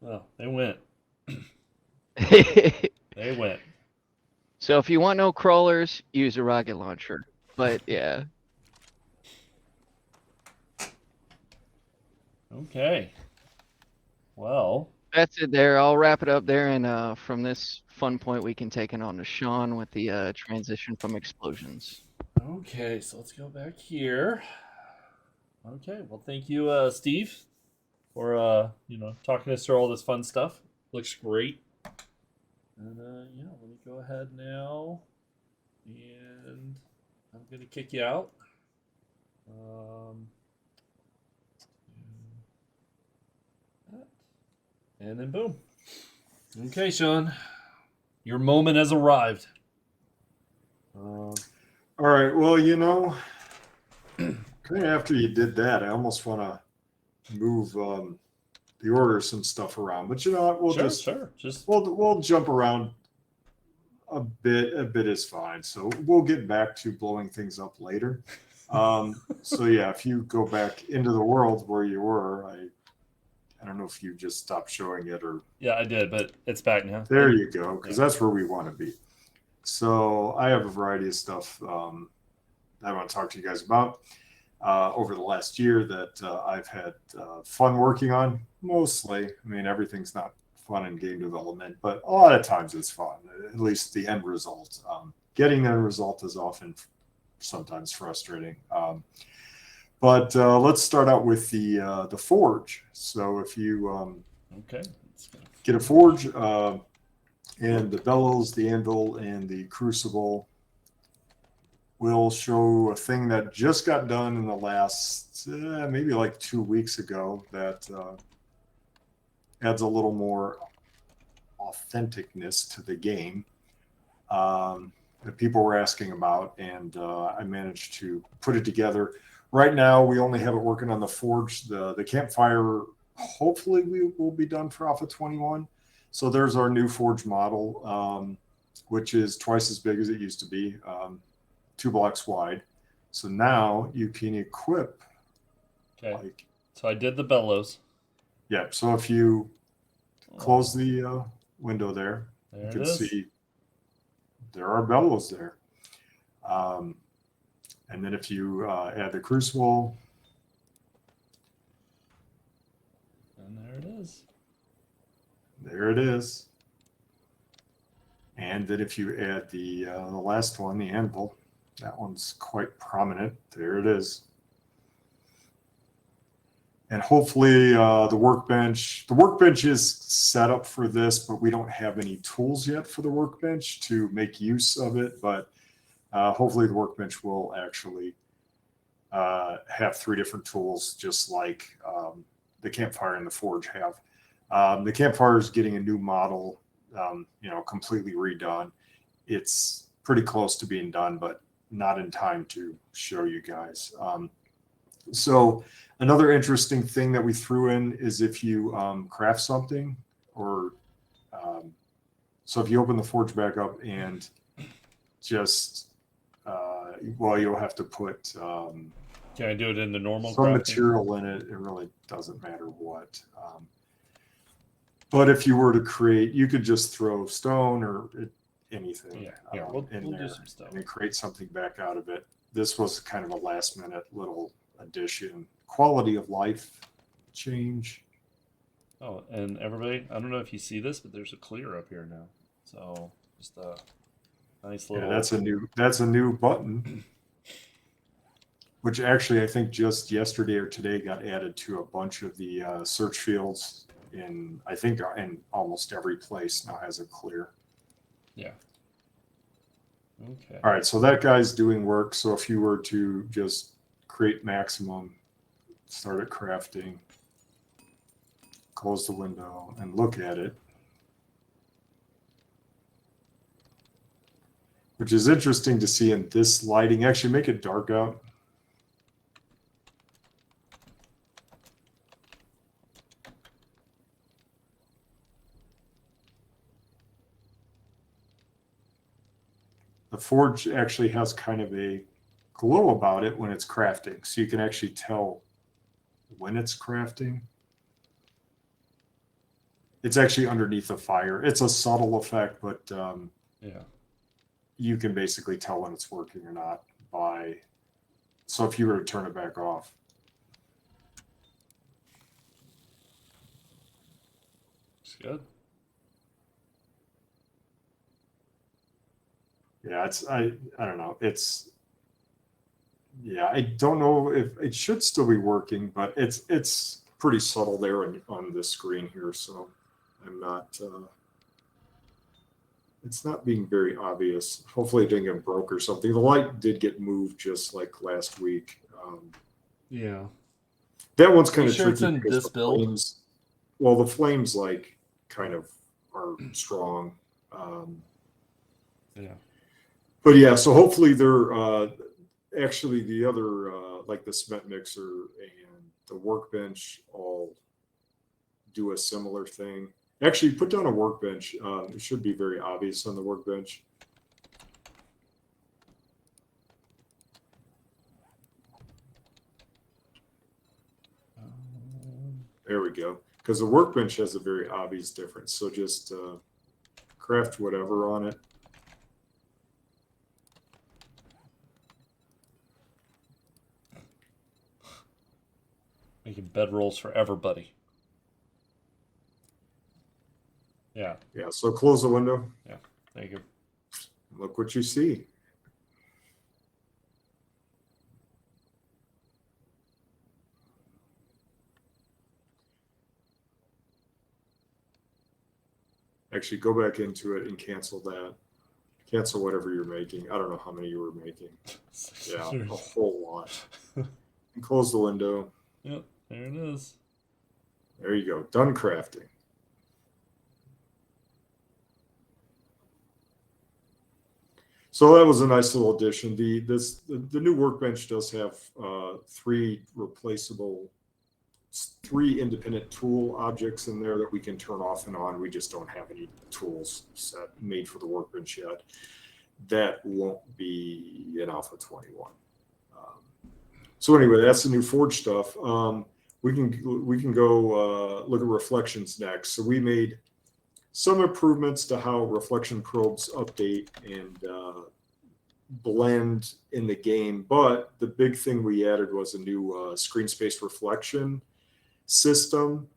Well, they went. They went. So if you want no crawlers, use a rocket launcher. But yeah, Okay. Well, that's it there. I'll wrap it up there. And from this fun point, we can take it on to Sean with the transition from explosions. okay, so let's go back here. Okay, well, thank you, Steve, for talking us through all this fun stuff. Looks great. And yeah, let me go ahead now, and I'm gonna kick you out. And then boom. Okay, Sean, your moment has arrived. All right. Well, you know, kind of after you did that, I almost want to move the order of some stuff around. But you know what? We'll just we'll jump around a bit. A bit is fine. So we'll get back to blowing things up later. So yeah, if you go back into the world where you were, I don't know if you just stopped showing it or. Yeah, I did, but it's back now. There you go, because that's where we want to be. So I have a variety of stuff I want to talk to you guys about over the last year that I've had fun working on. Mostly, I mean, everything's not fun in game development, but a lot of times it's fun. At least the end result. Getting the end result is often sometimes frustrating. But let's start out with the forge. So if you Okay. get a forge and the bellows, the anvil, and the crucible will show a thing that just got done in the last maybe like 2 weeks ago that adds a little more authenticness to the game that people were asking about, and I managed to put it together. Right now, we only have it working on the forge. The campfire, hopefully, we will be done for Alpha 21. So there's our new forge model, which is twice as big as it used to be, 2 blocks wide. So now you can equip. Okay. So I did the bellows. Yeah. So if you close the window there, you can see there are bellows there. And then if you add the crucible. And there it is. There it is. And then if you add the last one, the anvil, that one's quite prominent. There it is. And hopefully the workbench is set up for this, but we don't have any tools yet for the workbench to make use of it. But hopefully the workbench will actually have 3 different tools, just like the campfire and the forge have. The campfire is getting a new model, completely redone. It's pretty close to being done, but not in time to show you guys. So another interesting thing that we threw in is if you craft something, or so if you open the forge back up and just you'll have to put can I do it in the normal some crafting? material in it. It really doesn't matter what. But if you were to create, you could just throw stone or anything we'll in do there some stuff. and then create something back out of it. This was kind of a last minute little addition. Quality of life change. Oh, and everybody, I don't know if you see this, but there's a clear up here now. So just a nice little. Yeah, that's a new button, which actually I think just yesterday or today got added to a bunch of the search fields in almost every place now has a clear. Yeah. Okay. All right, so that guy's doing work. So if you were to just create maximum, start at crafting, close the window, and look at it, which is interesting to see in this lighting. Actually, make it dark out. The forge actually has kind of a glow about it when it's crafting. So you can actually tell when it's crafting. It's actually underneath the fire. It's a subtle effect, but yeah. you can basically tell when it's working or not by, so if you were to turn it back off. It's good. Yeah, I don't know. I don't know if it should still be working, but it's pretty subtle there on this screen here, so I'm not it's not being very obvious. Hopefully it didn't get broke or something. The light did get moved just like last week. Yeah. That one's kind You of sure it's tricky in because this build? the flames like kind of are strong. Yeah. But yeah, so hopefully they're actually the other like the cement mixer and the workbench all do a similar thing. Actually, put down a workbench. It should be very obvious on the workbench. There we go. Because the workbench has a very obvious difference. So just craft whatever on it. Making bedrolls for everybody. Yeah. Yeah, so close the window. Yeah. Thank you. Look what you see. Actually, go back into it and cancel that. Cancel whatever you're making. I don't know how many you were making. Yeah, a whole lot. And close the window. Yep, there it is. There you go. Done crafting. So that was a nice little addition. The new workbench does have three independent tool objects in there that we can turn off and on. We just don't have any tools set made for the workbench yet. That won't be in Alpha 21. So anyway, that's the new Forge stuff. We can go look at reflections next. So we made some improvements to how reflection probes update and blend in the game. But the big thing we added was a new screen space reflection system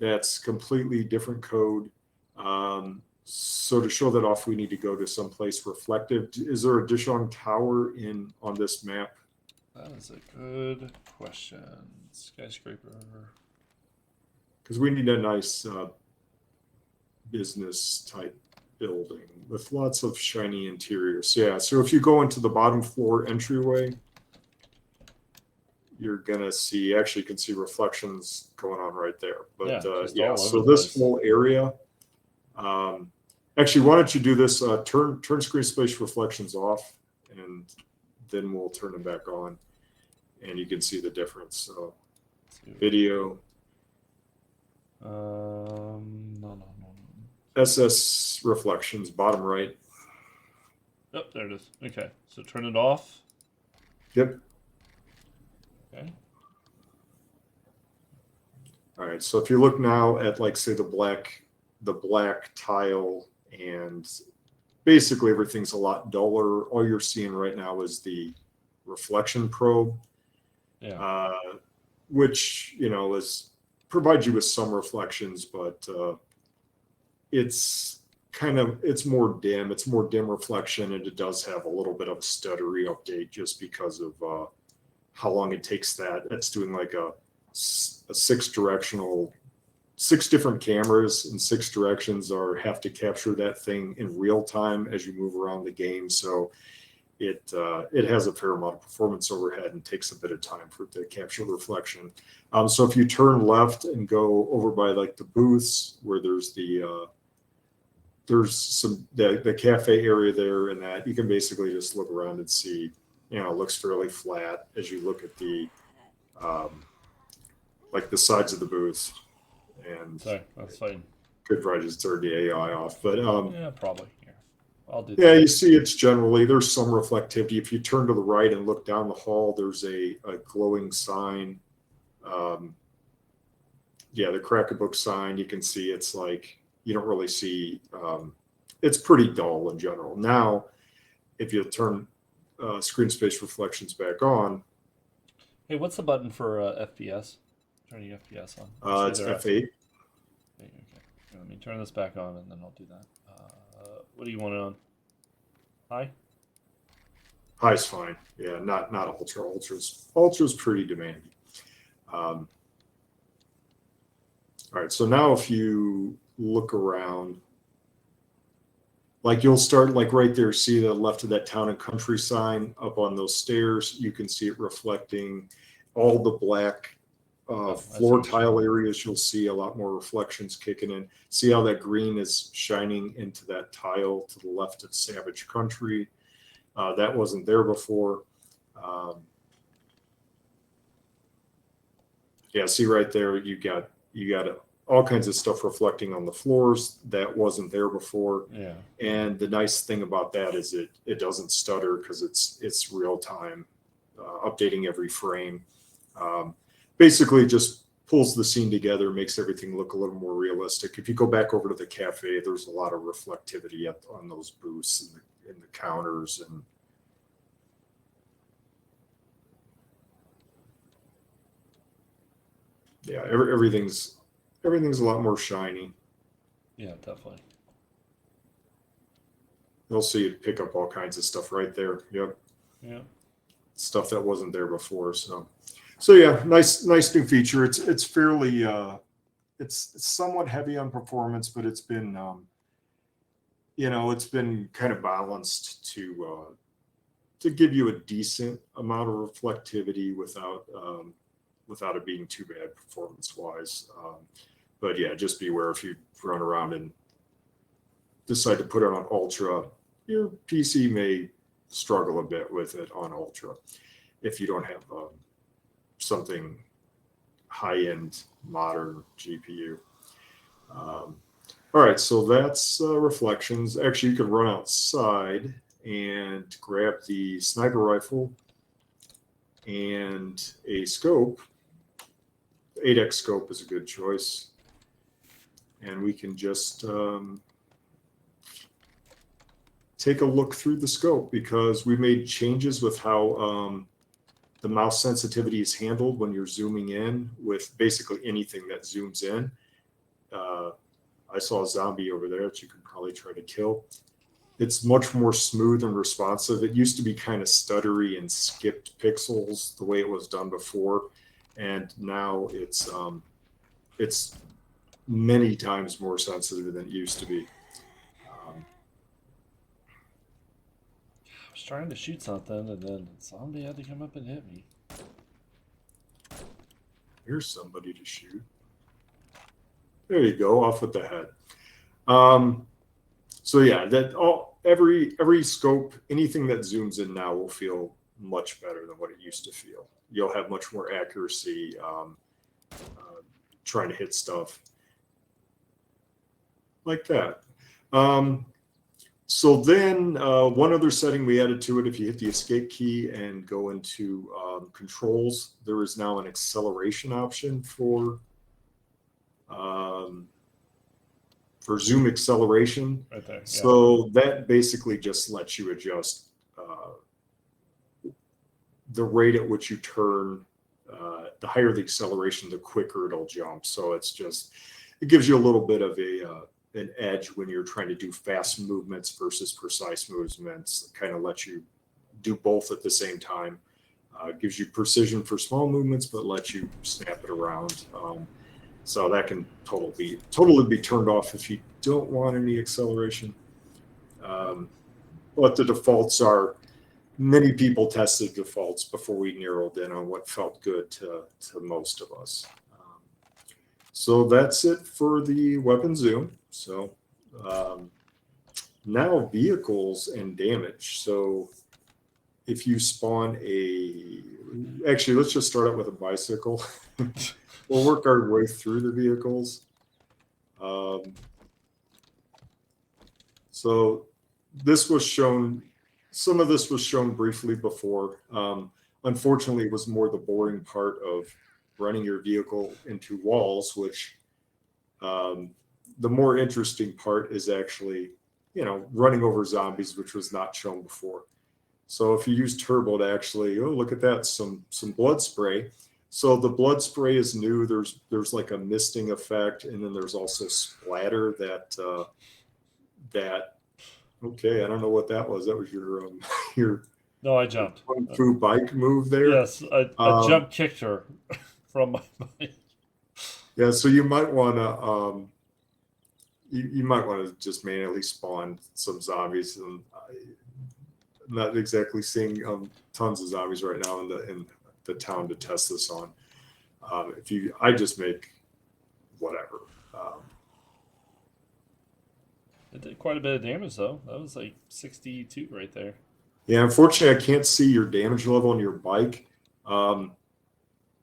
that's completely different code. So to show that off, we need to go to someplace reflective. Is there a Dishon Tower on this map? That is a good question. Skyscraper. Because we need a nice business type building with lots of shiny interiors. Yeah, so if you go into the bottom floor entryway, you're gonna see, actually you can see reflections going on right there. But yeah, so this whole area, actually, why don't you do this? Turn screen space reflections off, and then we'll turn them back on, and you can see the difference. So video. No. SS reflections, bottom right. Oh, there it is. Okay, so turn it off. Yep. Okay. All right. So if you look now at, like, say, the black tile, and basically everything's a lot duller. All you're seeing right now is the reflection probe, which provides you with some reflections, but it's more dim. It's more dim reflection, and it does have a little bit of a stuttery update just because of how long it takes that. That's doing like a 6 different cameras in 6 directions have to capture that thing in real time as you move around the game. So it has a fair amount of performance overhead and takes a bit of time for it to capture the reflection. So if you turn left and go over by like the booths where there's the cafe area there, and that you can basically just look around and see, it looks fairly flat as you look at the like the sides of the booths. And sorry, that's fine. Could probably just turn the AI off, but yeah, probably. Here, I'll do. Yeah, you see, there's some reflectivity. If you turn to the right and look down the hall, there's a glowing sign. The Crack-A-Book sign. You can see it's like you don't really see. It's pretty dull in general. Now, if you turn screen space reflections back on, Hey, what's the button for FPS? Turn your FPS on. it's F8. Okay. Let me turn this back on, and then I'll do that. What do you want it on? High? High's fine. Yeah, not ultra. Ultra's pretty demanding. All right, so now if you look around, like you'll start like right there, see the left of that town and country sign up on those stairs. You can see it reflecting all the black floor tile areas. You'll see a lot more reflections kicking in. See how that green is shining into that tile to the left of Savage Country. That wasn't there before. Yeah, see right there, you got all kinds of stuff reflecting on the floors that wasn't there before. Yeah. And the nice thing about that is it doesn't stutter because it's real time, updating every frame. Basically just pulls the scene together, makes everything look a little more realistic. If you go back over to the cafe, there's a lot of reflectivity on those booths and the counters, and yeah, everything's a lot more shiny. Yeah, definitely. You'll see it pick up all kinds of stuff right there. Yep. Yeah. Stuff that wasn't there before. So yeah, nice new feature. It's fairly it's somewhat heavy on performance, but it's been it's been kind of balanced to give you a decent amount of reflectivity without it being too bad performance wise. But yeah, just beware if you run around and decide to put it on ultra, your PC may struggle a bit with it on ultra if you don't have something high-end modern GPU. All right, so that's reflections. Actually, you can run outside and grab the sniper rifle and a scope. 8x scope is a good choice. And we can just take a look through the scope, because we made changes with how the mouse sensitivity is handled when you're zooming in with basically anything that zooms in. I saw a zombie over there that you could probably try to kill. It's much more smooth and responsive. It used to be kind of stuttery and skipped pixels the way it was done before, and now it's many times more sensitive than it used to be. I was trying to shoot something, and then a zombie had to come up and hit me. Here's somebody to shoot. There you go, off with the head. So yeah, every scope, anything that zooms in now will feel much better than what it used to feel. You'll have much more accuracy trying to hit stuff like that. So then one other setting we added to it, if you hit the escape key and go into controls, there is now an acceleration option for zoom acceleration. Right there. Yeah. So that basically just lets you adjust the rate at which you turn. The higher the acceleration, the quicker it'll jump. So it gives you a little bit of an edge when you're trying to do fast movements versus precise movements. Kind of lets you do both at the same time. Gives you precision for small movements, but lets you snap it around. So that can totally be turned off if you don't want any acceleration. What the defaults are, many people tested defaults before we narrowed in on what felt good to most of us. So that's it for the weapon zoom. So now vehicles and damage. So if you spawn actually, let's just start out with a bicycle. We'll work our way through the vehicles. So this was shown, some of this was shown briefly before. Unfortunately, it was more the boring part of running your vehicle into walls, which the more interesting part is actually running over zombies, which was not shown before. So if you use turbo to actually, oh, look at that, some blood spray. So the blood spray is new. There's like a misting effect, and then there's also splatter that okay, I don't know what that was. That was your your No, I jumped. kung fu bike move there. Yes, I jump kicked her from my bike. Yeah, so you might want to you might want to just manually spawn some zombies. And I'm not exactly seeing tons of zombies right now in the town to test this on. I just make whatever. It did quite a bit of damage though. That was like 62 right there. Yeah, unfortunately, I can't see your damage level on your bike. Oh,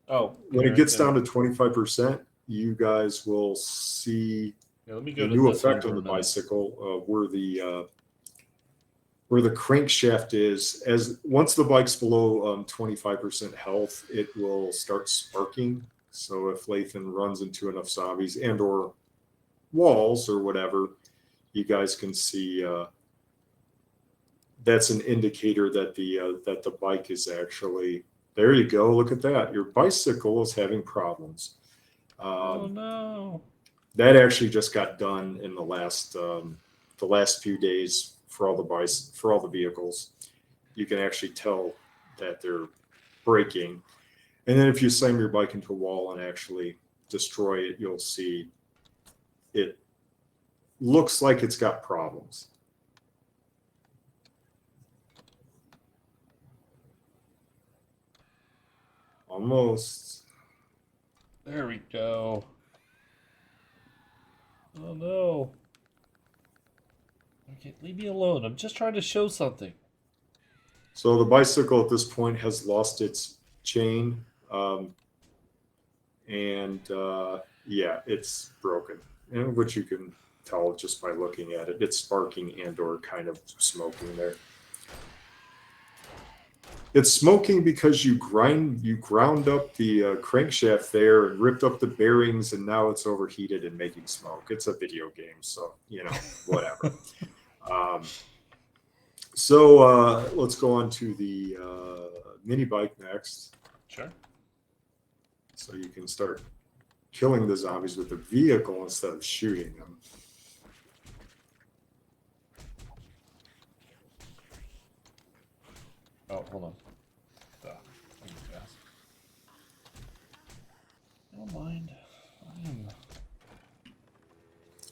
when it gets down to 25%, you guys will see yeah, let me go a to new this one effect for on a the minute. bicycle where the crankshaft is. As once the bike's below 25% health, it will start sparking. So if Lathan runs into enough zombies and or walls or whatever, you guys can see that's an indicator that the bike is actually, there you go, look at that, your bicycle is having problems. Oh no. That actually just got done in the last few days for all the vehicles. You can actually tell that they're braking, and then if you slam your bike into a wall and actually destroy it, you'll see it looks like it's got problems. Almost. There we go. Oh no. Okay, leave me alone. I'm just trying to show something. So the bicycle at this point has lost its chain, and yeah, it's broken, and which you can tell just by looking at it. It's sparking and or kind of smoking there. It's smoking because you ground up the crankshaft there and ripped up the bearings, and now it's overheated and making smoke. It's a video game, so whatever. So let's go on to the mini bike next. Sure. So you can start killing the zombies with the vehicle instead of shooting them. Oh, hold on. Gas. I don't mind.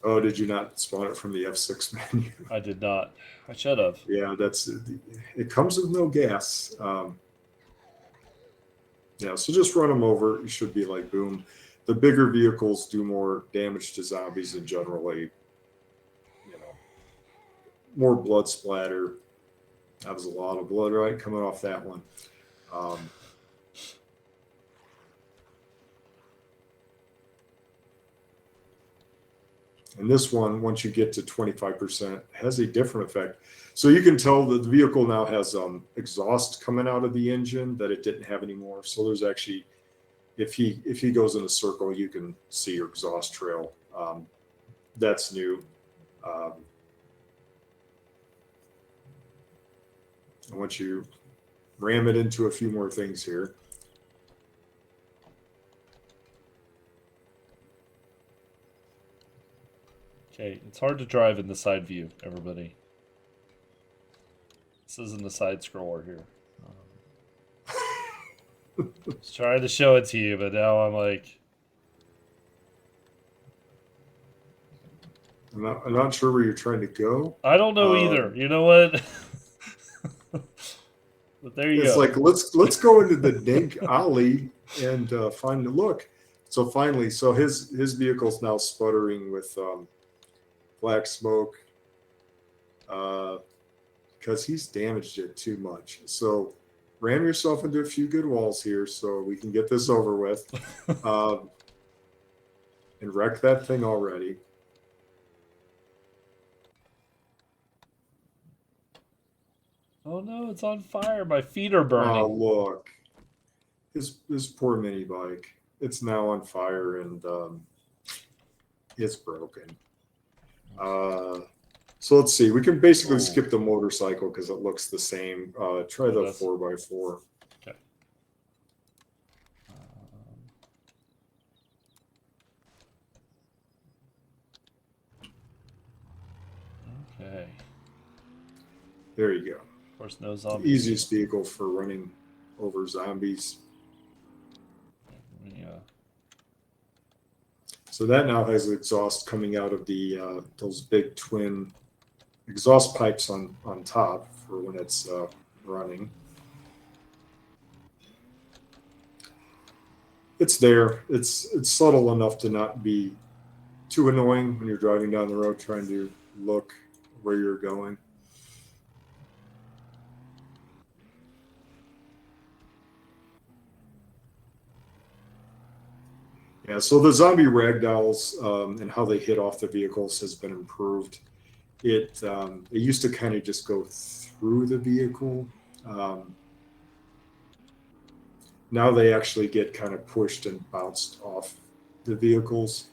Oh, did you not spawn it from the F6 menu? I did not. I should have. Yeah, it comes with no gas. Yeah, so just run them over. You should be like, boom. The bigger vehicles do more damage to zombies and generally, more blood splatter. That was a lot of blood, right, coming off that one. And this one, once you get to 25%, has a different effect. So you can tell that the vehicle now has exhaust coming out of the engine that it didn't have anymore. So there's actually, if he goes in a circle, you can see your exhaust trail. That's new. Once you ram it into a few more things here. Okay, it's hard to drive in the side view, everybody. This isn't a side scroller here. Just trying to show it to you, but now I'm like... I'm not sure where you're trying to go. I don't know either. You know what? But there you go. It's like, let's go into the dank alley and find the look. So finally, his vehicle's now sputtering with black smoke because he's damaged it too much. So ram yourself into a few good walls here so we can get this over with and wreck that thing already. Oh no, it's on fire. My feet are burning. Oh, look. His poor mini bike. It's now on fire and it's broken. So let's see. We can basically Oh. skip the motorcycle because it looks the same. Try the That's- 4x4. Okay. Okay. There you go. Of course, no The zombies. easiest vehicle for running over zombies. Yeah. So that now has exhaust coming out of the those big twin exhaust pipes on top for when it's running. It's there. It's subtle enough to not be too annoying when you're driving down the road trying to look where you're going. Yeah, so the zombie ragdolls and how they hit off the vehicles has been improved. It used to kind of just go through the vehicle. Now they actually get kind of pushed and bounced off the vehicles.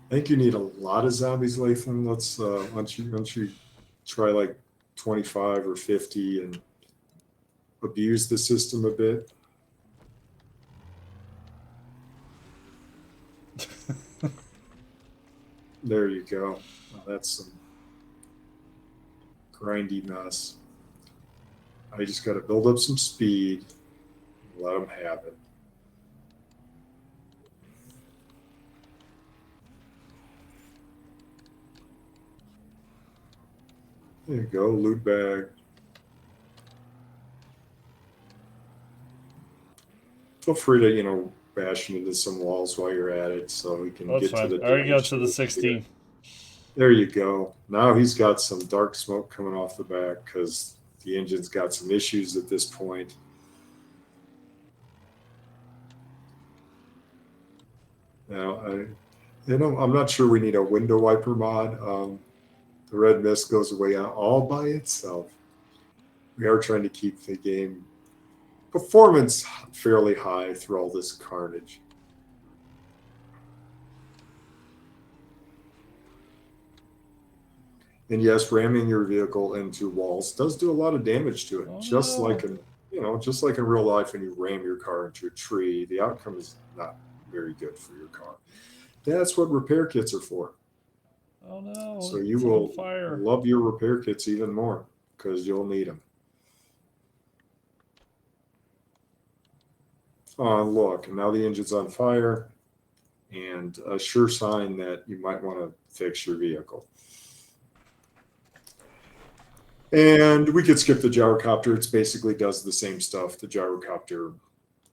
I think you need a lot of zombies, Lathan. Let's once you try like 25 or 50 and abuse the system a bit. There you go. Well, that's some grindy mess. I just got to build up some speed and let them have it. There you go, loot bag. Feel free to, bash into some walls while you're at it so we can That's get fine. to the I already got damage to the 16. There you go. Now he's got some dark smoke coming off the back because the engine's got some issues at this point. Now, I'm not sure we need a window wiper mod. The red mist goes away all by itself. We are trying to keep the game performance fairly high through all this carnage. And yes, ramming your vehicle into walls does do a lot of damage to it. Oh, just no. like in real life, when you ram your car into a tree, the outcome is not very good for your car. That's what repair kits are for. Oh no! So it's you on will fire. love your repair kits even more because you'll need them. Oh, look, and now the engine's on fire, and a sure sign that you might want to fix your vehicle. And we could skip the gyrocopter. It basically does the same stuff. The gyrocopter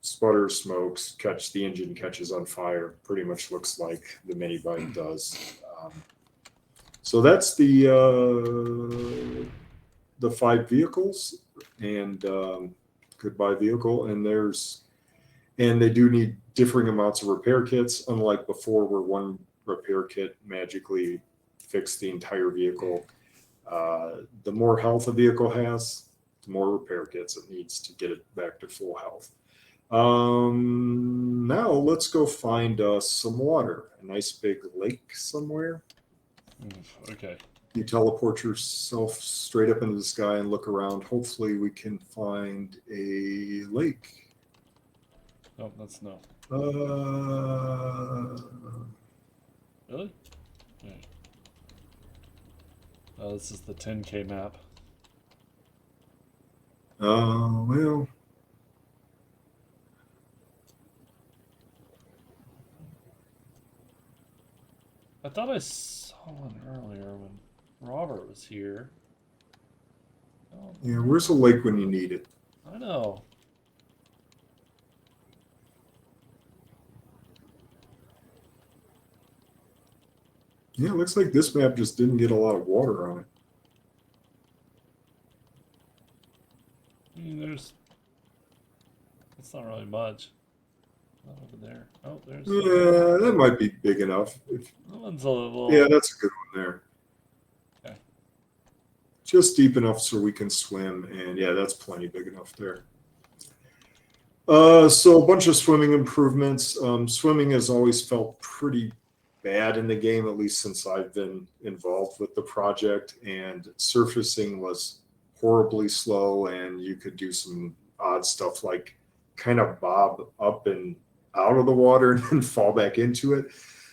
sputters, smokes, the engine catches on fire. Pretty much looks like the mini bike does. So that's the 5 vehicles and goodbye vehicle. And they do need differing amounts of repair kits, unlike before where one repair kit magically fixed the entire vehicle. The more health a vehicle has, the more repair kits it needs to get it back to full health. Now let's go find some water, a nice big lake somewhere. Okay. You teleport yourself straight up into the sky and look around. Hopefully we can find a lake. Oh, that's no. Really? Okay. Oh, this is the 10K map. Well. I thought I saw one earlier when Robert was here. Oh, Yeah, where's a lake when you need it? I know. Yeah, it looks like this map just didn't get a lot of water on it. I mean, it's not really much. Not over there. Oh, there's. Yeah, that might be big enough. That one's a little. Yeah, that's a good one there. Okay. Just deep enough so we can swim, and yeah, that's plenty big enough there. So a bunch of swimming improvements. Swimming has always felt pretty bad in the game, at least since I've been involved with the project, and surfacing was horribly slow, and you could do some odd stuff like kind of bob up and out of the water and then fall back into it.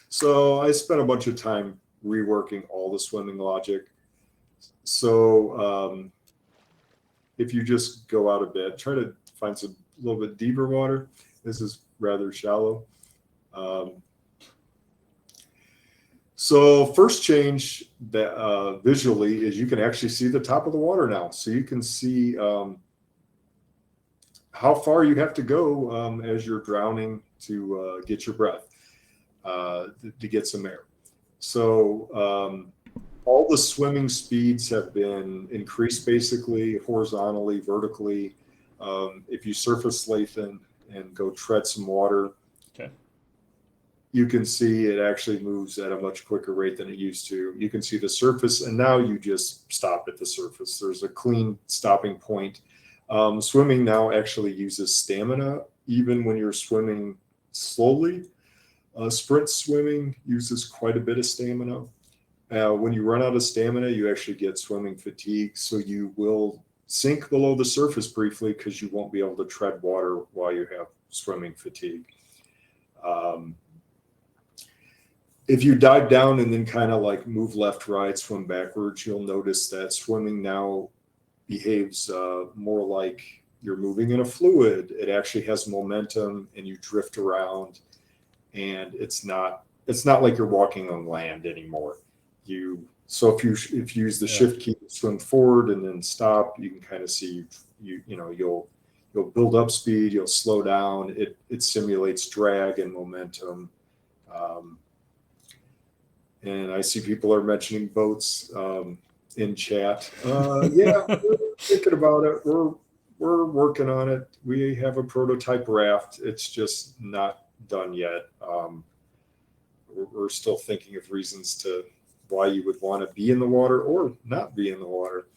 So I spent a bunch of time reworking all the swimming logic. So if you just go out a bit, try to find some little bit deeper water. This is rather shallow. So first change that visually is you can actually see the top of the water now. So you can see how far you have to go as you're drowning to get your breath, to get some air. So all the swimming speeds have been increased basically horizontally, vertically. If you surface Lathan and go tread some water, okay, you can see it actually moves at a much quicker rate than it used to. You can see the surface, and now you just stop at the surface. There's a clean stopping point. Swimming now actually uses stamina, even when you're swimming slowly. Sprint swimming uses quite a bit of stamina. When you run out of stamina, you actually get swimming fatigue. So you will sink below the surface briefly because you won't be able to tread water while you have swimming fatigue. If you dive down and then kind of like move left, right, swim backwards, you'll notice that swimming now behaves more like you're moving in a fluid. It actually has momentum and you drift around, and it's not like you're walking on land anymore. So if you use the shift key to swim forward and then stop, you can kind of see you'll build up speed, you'll slow down. It simulates drag and momentum. And I see people are mentioning boats in chat. Yeah, we're thinking about it. We're working on it. We have a prototype raft. It's just not done yet. We're still thinking of reasons to why you would want to be in the water or not be in the water.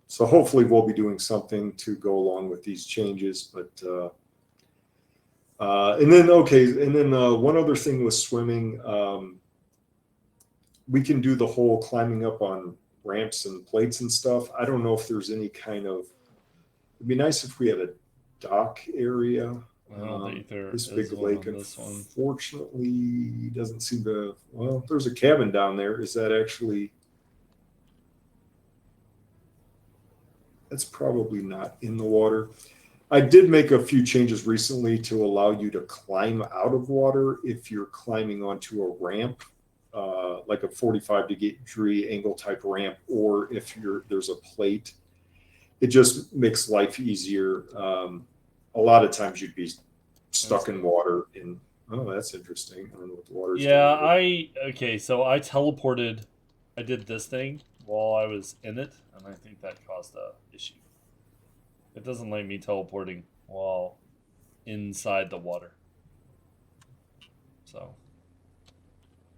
So hopefully we'll be doing something to go along with these changes. But and then one other thing with swimming. We can do the whole climbing up on ramps and plates and stuff. I don't know if there's any kind of, it'd be nice if we had a dock area. I don't think there this is big one lake, on this one. unfortunately, doesn't seem to, well, there's a cabin down there. Is that actually, that's probably not in the water. I did make a few changes recently to allow you to climb out of water if you're climbing onto a ramp. Like a 45-degree angle type ramp, or if there's a plate. It just makes life easier. A lot of times you'd be stuck in water. Oh, that's interesting. I don't know what the water's doing. Okay, so I teleported. I did this thing while I was in it, and I think that caused a issue. It doesn't like me teleporting while inside the water. So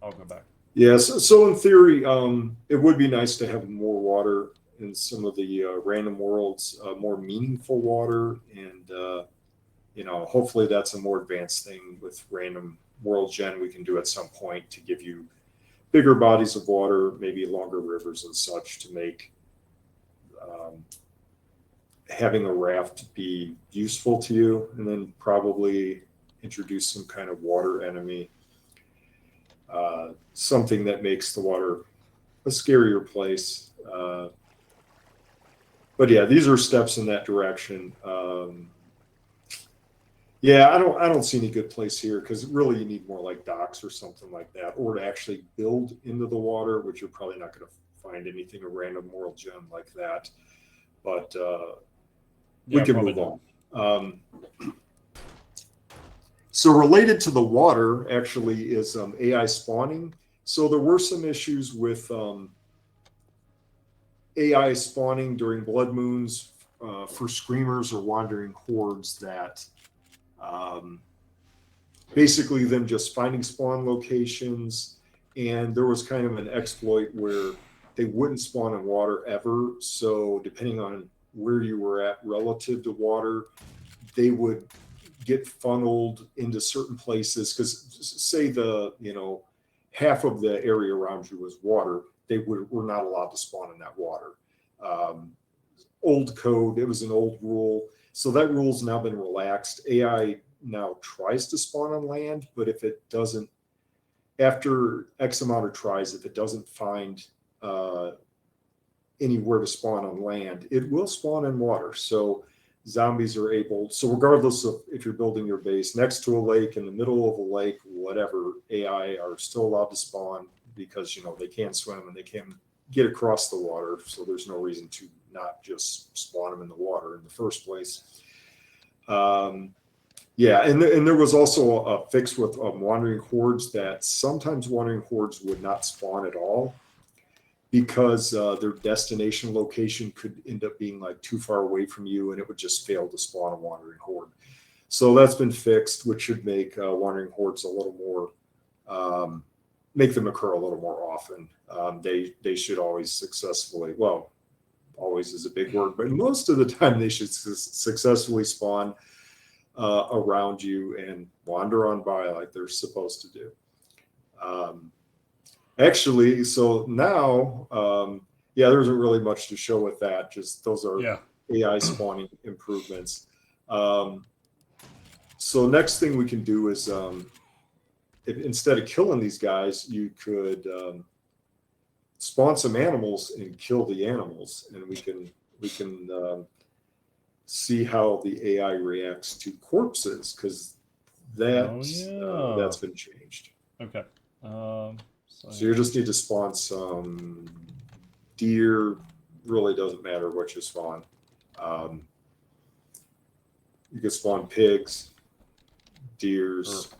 I'll go back. Yes. Yeah, so in theory, it would be nice to have more water in some of the random worlds, more meaningful water, and hopefully that's a more advanced thing with random world gen we can do at some point to give you bigger bodies of water, maybe longer rivers and such, to make having a raft be useful to you, and then probably introduce some kind of water enemy. Something that makes the water a scarier place. But yeah, these are steps in that direction. Yeah, I don't see any good place here, because really you need more like docks or something like that, or to actually build into the water, which you're probably not going to find anything a random world gem like that. But we can move on. So related to the water actually is AI spawning. So there were some issues with AI spawning during blood moons for screamers or wandering hordes that basically them just finding spawn locations. And there was kind of an exploit where they wouldn't spawn in water ever. So depending on where you were at relative to water, they would get funneled into certain places, because say half of the area around you was water, they were not allowed to spawn in that water. Old code, it was an old rule. So that rule's now been relaxed. AI now tries to spawn on land, but if it doesn't, after X amount of tries, if it doesn't find anywhere to spawn on land, it will spawn in water. So zombies are able, so regardless of if you're building your base next to a lake, in the middle of a lake, whatever, AI are still allowed to spawn, because they can't swim and they can get across the water. So there's no reason to not just spawn them in the water in the first place. Yeah, and there was also a fix with wandering hordes, that sometimes wandering hordes would not spawn at all, because their destination location could end up being like too far away from you, and it would just fail to spawn a wandering horde. So that's been fixed, which should make wandering hordes a little more, make them occur a little more often. They should always successfully, well, always is a big word, but most of the time they should successfully spawn around you and wander on by like they're supposed to do. Actually, so now, there isn't really much to show with that. Just those are AI spawning improvements. So next thing we can do is, if, instead of killing these guys, you could spawn some animals and kill the animals, and we can see how the AI reacts to corpses, because that's been changed. Okay. So you just need to spawn some deer. Really doesn't matter what you spawn. You can spawn pigs, deers.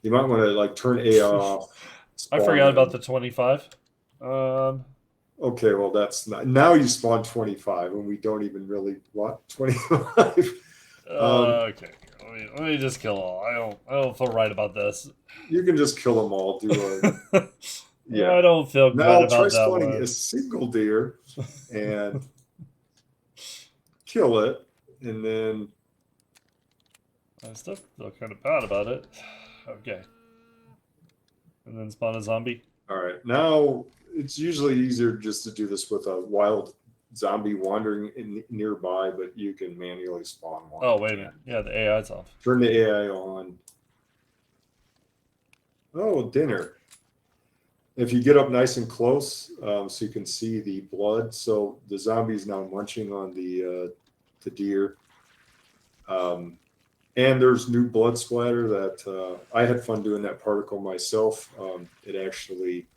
You might want to turn AI off. I forgot about the 25. Okay, well that's not, now you spawn 25, and we don't even really want 25. Okay, let me just kill all. I don't feel right about this. You can just kill them all. I don't feel good now about try that spawning one. a single deer and kill it, and then I still feel kind of bad about it. Okay. And then spawn a zombie. all right. Now it's usually easier just to do this with a wild zombie wandering nearby, but you can manually spawn one. Oh, wait a minute. Yeah, the AI's off. Turn the AI on. Oh, dinner. If you get up nice and close, so you can see the blood. So the zombie's now munching on the deer. And there's new blood splatter that I had fun doing that particle myself. It actually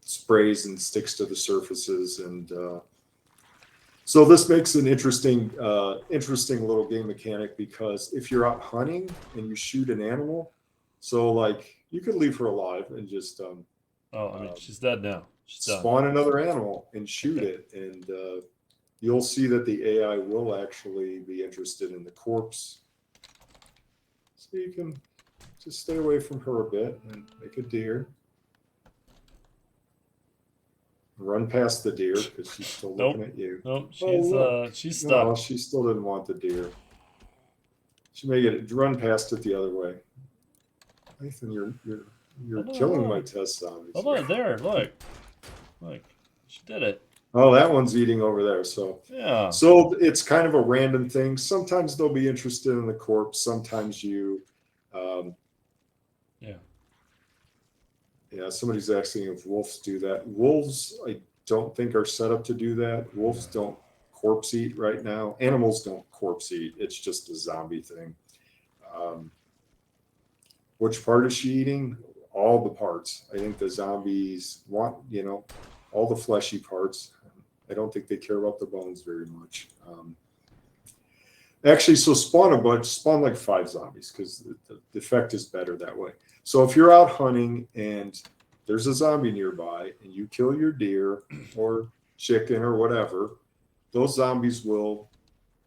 sprays and sticks to the surfaces, and so this makes an interesting little game mechanic, because if you're out hunting and you shoot an animal, so you could leave her alive and just she's dead now. She's spawn another animal and shoot it, and you'll see that the AI will actually be interested in the corpse. So you can just stay away from her a bit and make a deer. Run past the deer, because she's still looking at you. Nope, she's stuck. No, she still didn't want the deer. She may get it. Run past it the other way. Nathan, you're killing my test zombies. Hold on, there, look, she did it. Oh, that one's eating over there. So yeah. So it's kind of a random thing. Sometimes they'll be interested in the corpse. Sometimes you, somebody's asking if wolves do that. Wolves, I don't think, are set up to do that. Wolves don't corpse eat right now. Animals don't corpse eat. It's just a zombie thing. Which part is she eating? All the parts. I think the zombies want, all the fleshy parts. I don't think they care about the bones very much. Actually, so spawn like 5 zombies, because the effect is better that way. So if you're out hunting and there's a zombie nearby and you kill your deer or chicken or whatever, those zombies will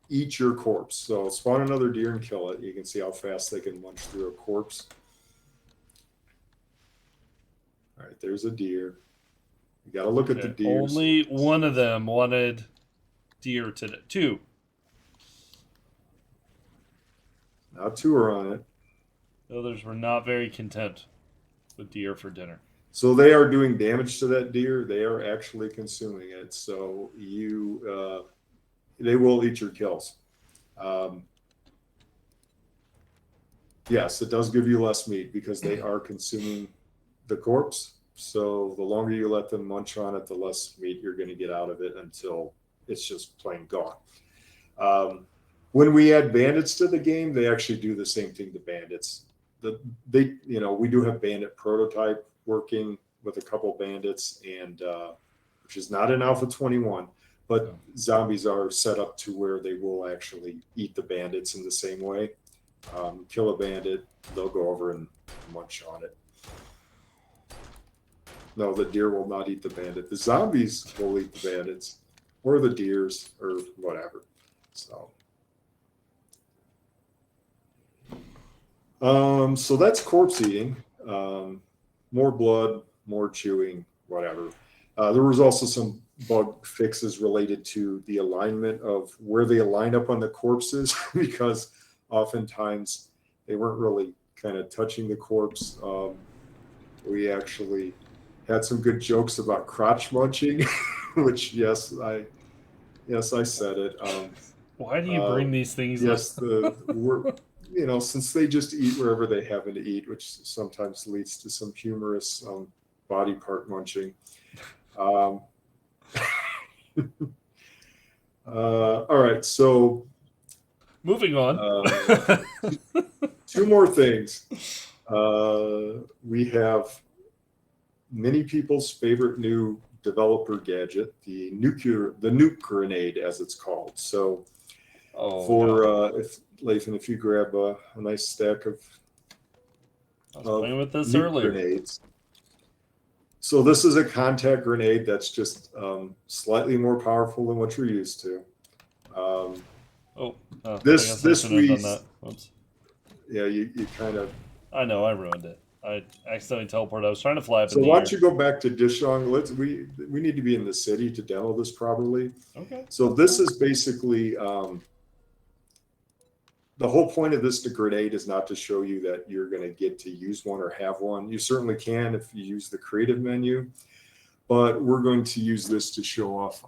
eat your corpse. So spawn another deer and kill it. You can see how fast they can munch through a corpse. All right, there's a deer. You got to look at the deer. Only one of them wanted deer today. 2. Now 2 are on it. Others were not very content with deer for dinner. So they are doing damage to that deer. They are actually consuming it. So they will eat your kills. Yes, it does give you less meat because they are consuming the corpse. So the longer you let them munch on it, the less meat you're going to get out of it until it's just plain gone. When we add bandits to the game, they actually do the same thing to bandits. We do have bandit prototype working with a couple bandits, and which is not in Alpha 21, but zombies are set up to where they will actually eat the bandits in the same way. Kill a bandit, they'll go over and munch on it. No, the deer will not eat the bandit. The zombies will eat the bandits or the deers or whatever. So that's corpse eating. More blood, more chewing, whatever. There was also some bug fixes related to the alignment of where they align up on the corpses because oftentimes they weren't really kind of touching the corpse. We actually had some good jokes about crotch munching, which yes, I said it. Why do you bring these things yes, up? Since they just eat wherever they happen to eat, which sometimes leads to some humorous body part munching. All right, so moving on. 2 more things. We have many people's favorite new developer gadget, the nuke grenade, as it's called. So, if you grab a nice stack of I was playing with this nuke earlier. grenades. So this is a contact grenade that's just slightly more powerful than what you're used to. You kind of. I know I ruined it. I accidentally teleported. I was trying to fly up. So why don't you go back to Dishong? We need to be in the city to demo this properly. Okay. So this is basically the whole point of this grenade is not to show you that you're going to get to use one or have one. You certainly can if you use the creative menu, but we're going to use this to show off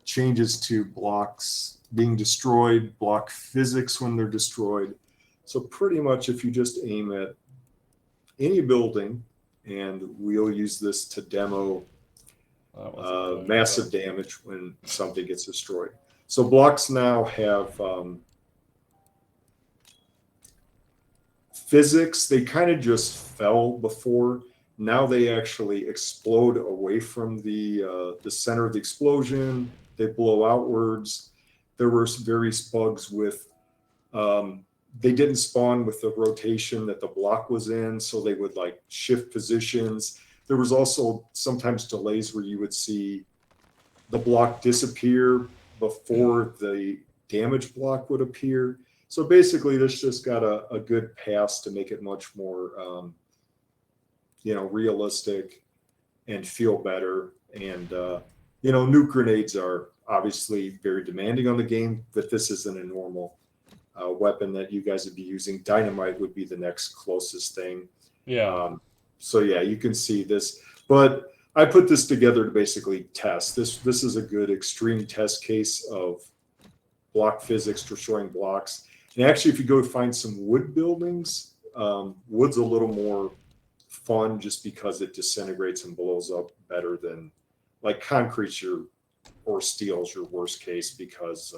changes to blocks being destroyed, block physics when they're destroyed. So pretty much if you just aim at any building, and we'll use this to demo massive damage when something gets destroyed. So blocks now have physics. They kind of just fell before. Now they actually explode away from the center of the explosion. They blow outwards. There were various bugs with they didn't spawn with the rotation that the block was in, so they would like shift positions. There was also sometimes delays where you would see the block disappear before the damage block would appear. So basically this just got a good pass to make it much more realistic and feel better. And nuke grenades are obviously very demanding on the game, but this isn't a normal weapon that you guys would be using. Dynamite would be the next closest thing. Yeah. So yeah, you can see this, but I put this together to basically test. This is a good extreme test case of block physics destroying blocks. And actually, if you go find some wood buildings, wood's a little more fun just because it disintegrates and blows up better than like concrete's or steel's your worst case because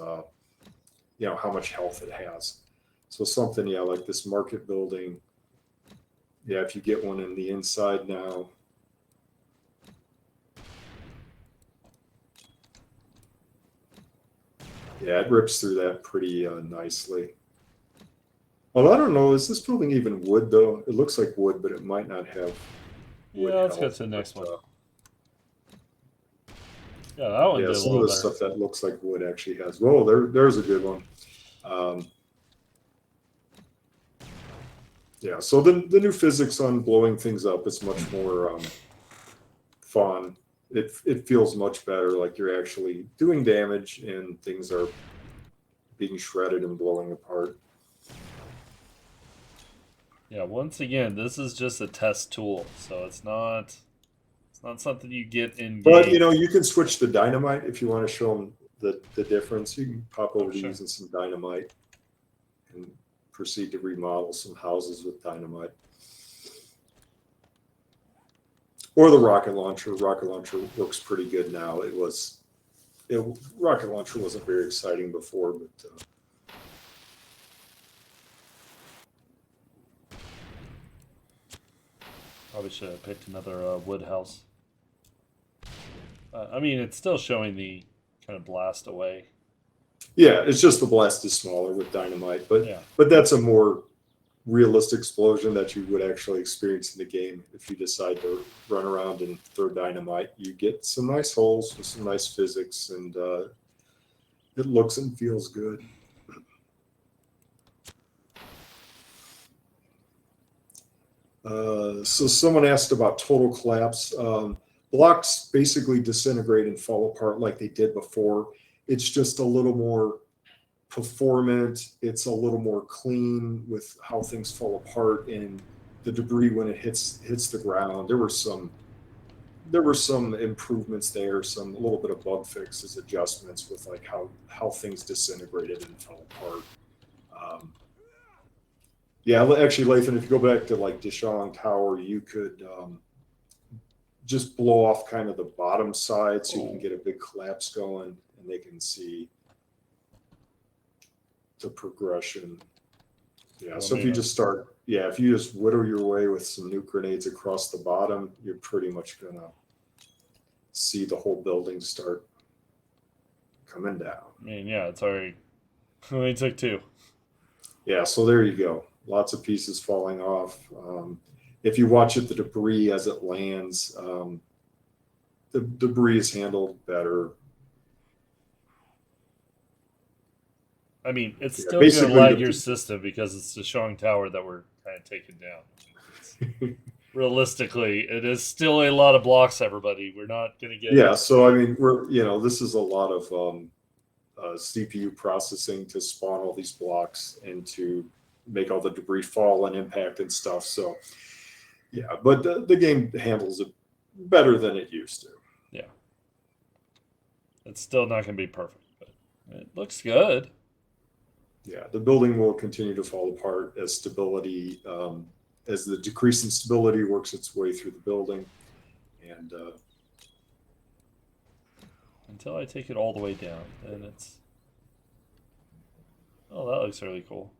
how much health it has. So something, like this market building. Yeah, if you get one in the inside now. Yeah, it rips through that pretty nicely. Well, I don't know. Is this building even wood, though? It looks like wood, but it might not have wood. Yeah, let's get to the next one. Yeah, that one did some of the stuff that looks like wood actually has. Whoa, there's a good one. So the new physics on blowing things up is much more fun. It feels much better, like you're actually doing damage and things are being shredded and blowing apart. Yeah, once again, this is just a test tool, so it's not something you get in game. But you can switch to dynamite if you want to show them the difference. You can pop over to sure. using some dynamite and proceed to remodel some houses with dynamite. Or the rocket launcher. Rocket launcher works pretty good now. Rocket launcher wasn't very exciting before, but Probably should have picked another wood house. I mean, it's still showing the kind of blast away. yeah, it's just the blast is smaller with dynamite, but Yeah. but that's a more realistic explosion that you would actually experience in the game. If you decide to run around and throw dynamite, you get some nice holes with some nice physics, and it looks and feels good. So someone asked about total collapse. Blocks basically disintegrate and fall apart like they did before. It's just a little more performant. It's a little more clean with how things fall apart and the debris when it hits the ground. There were some improvements there, a little bit of bug fixes, adjustments with like how things disintegrated and fell apart. Yeah, actually, Lathan, if you go back to like Dishong Tower, you could just blow off kind of the bottom side so you can get a big collapse going, and they can see the progression. Yeah, so if you just if you just whittle your way with some nuke grenades across the bottom, you're pretty much gonna see the whole building start coming down. I mean, yeah, it's already. We only took 2. Yeah, so there you go. Lots of pieces falling off. If you watch it, the debris as it lands, the debris is handled better. I mean, it's Yeah, still going to basically lag the- your system because it's the Shang Tower that we're kind of taking down. Realistically, it is still a lot of blocks, everybody. We're not going to get. Yeah, so I mean, this is a lot of CPU processing to spawn all these blocks and to make all the debris fall and impact and stuff. So, yeah, but the game handles it better than it used to. Yeah. It's still not going to be perfect, but it looks good. Yeah, the building will continue to fall apart as stability, as the decrease in stability works its way through the building. And Until I take it all the way down, then it's. Oh, that looks really cool.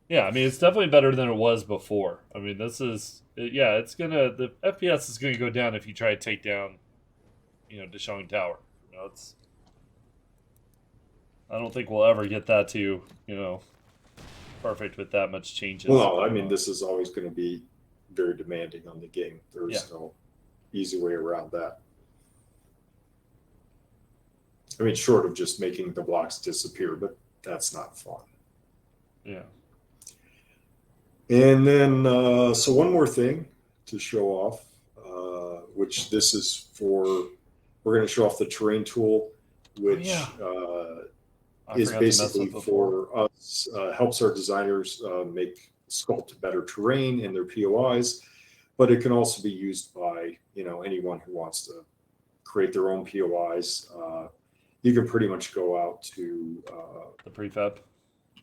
Yeah, I mean, it's definitely better than it was before. I mean, the FPS is gonna go down if you try to take down, Dishong Tower. I don't think we'll ever get that to, perfect with that much changes. well, I mean, this is always going to be very demanding on the game. There's Yeah. no easy way around that. I mean, short of just making the blocks disappear, but that's not fun. Yeah. And then, so one more thing to show off, which this is we're going to show off the terrain tool, which I is forgot to mess basically with before. for us, helps our designers sculpt better terrain in their POIs, but it can also be used by, anyone who wants to create their own POIs. You can pretty much go out to The prefab.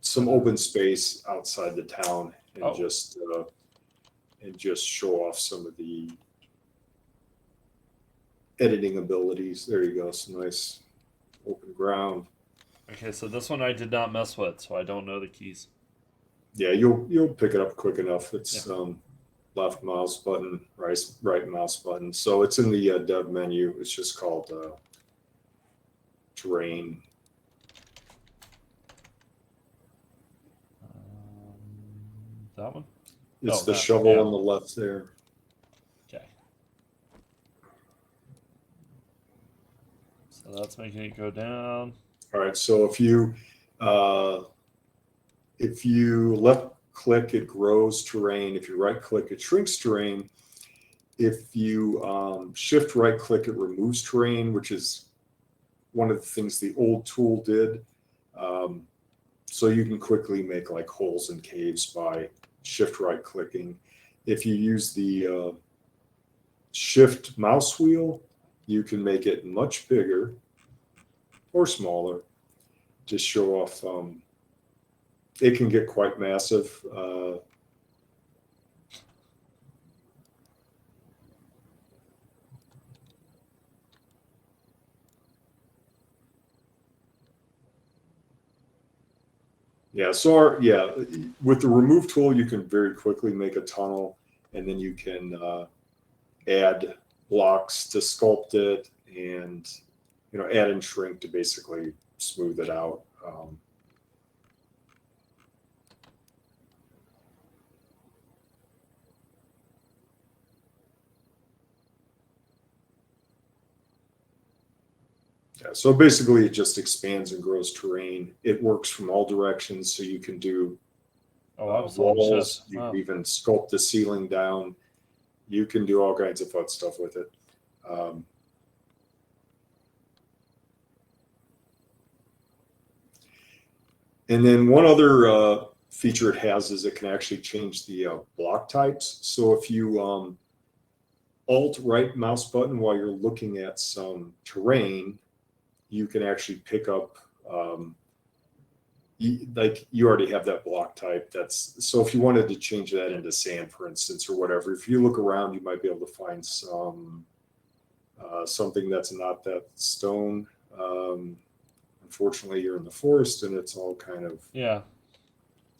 some open space outside the town and Oh. just show off some of the editing abilities. There you go, some nice open ground. Okay, so this one I did not mess with, so I don't know the keys. Yeah, you'll pick it up quick enough. It's left mouse button, right mouse button. So it's in the dev menu. It's just called terrain. That one? It's Oh, the that, shovel yeah. on the left there. Okay. So that's making it go down. All right. So if you left click, it grows terrain. If you right click, it shrinks terrain. if you shift right click, it removes terrain, which is one of the things the old tool did. So you can quickly make like holes and caves by shift right clicking. If you use the shift mouse wheel, you can make it much bigger or smaller to show off. It can get quite massive. Yeah, so with the remove tool, you can very quickly make a tunnel, and then you can add blocks to sculpt it, and add and shrink to basically smooth it out. Yeah, so basically it just expands and grows terrain. It works from all directions, so you can do walls. You can even sculpt the ceiling down. You can do all kinds of fun stuff with it. And then one other feature it has is it can actually change the block types. So if you alt right mouse button while you're looking at some terrain, you can actually pick up, like you already have that block type. So if you wanted to change that into sand, for instance, or whatever, if you look around, you might be able to find something that's not that stone. Unfortunately, you're in the forest and it's all kind of. Yeah.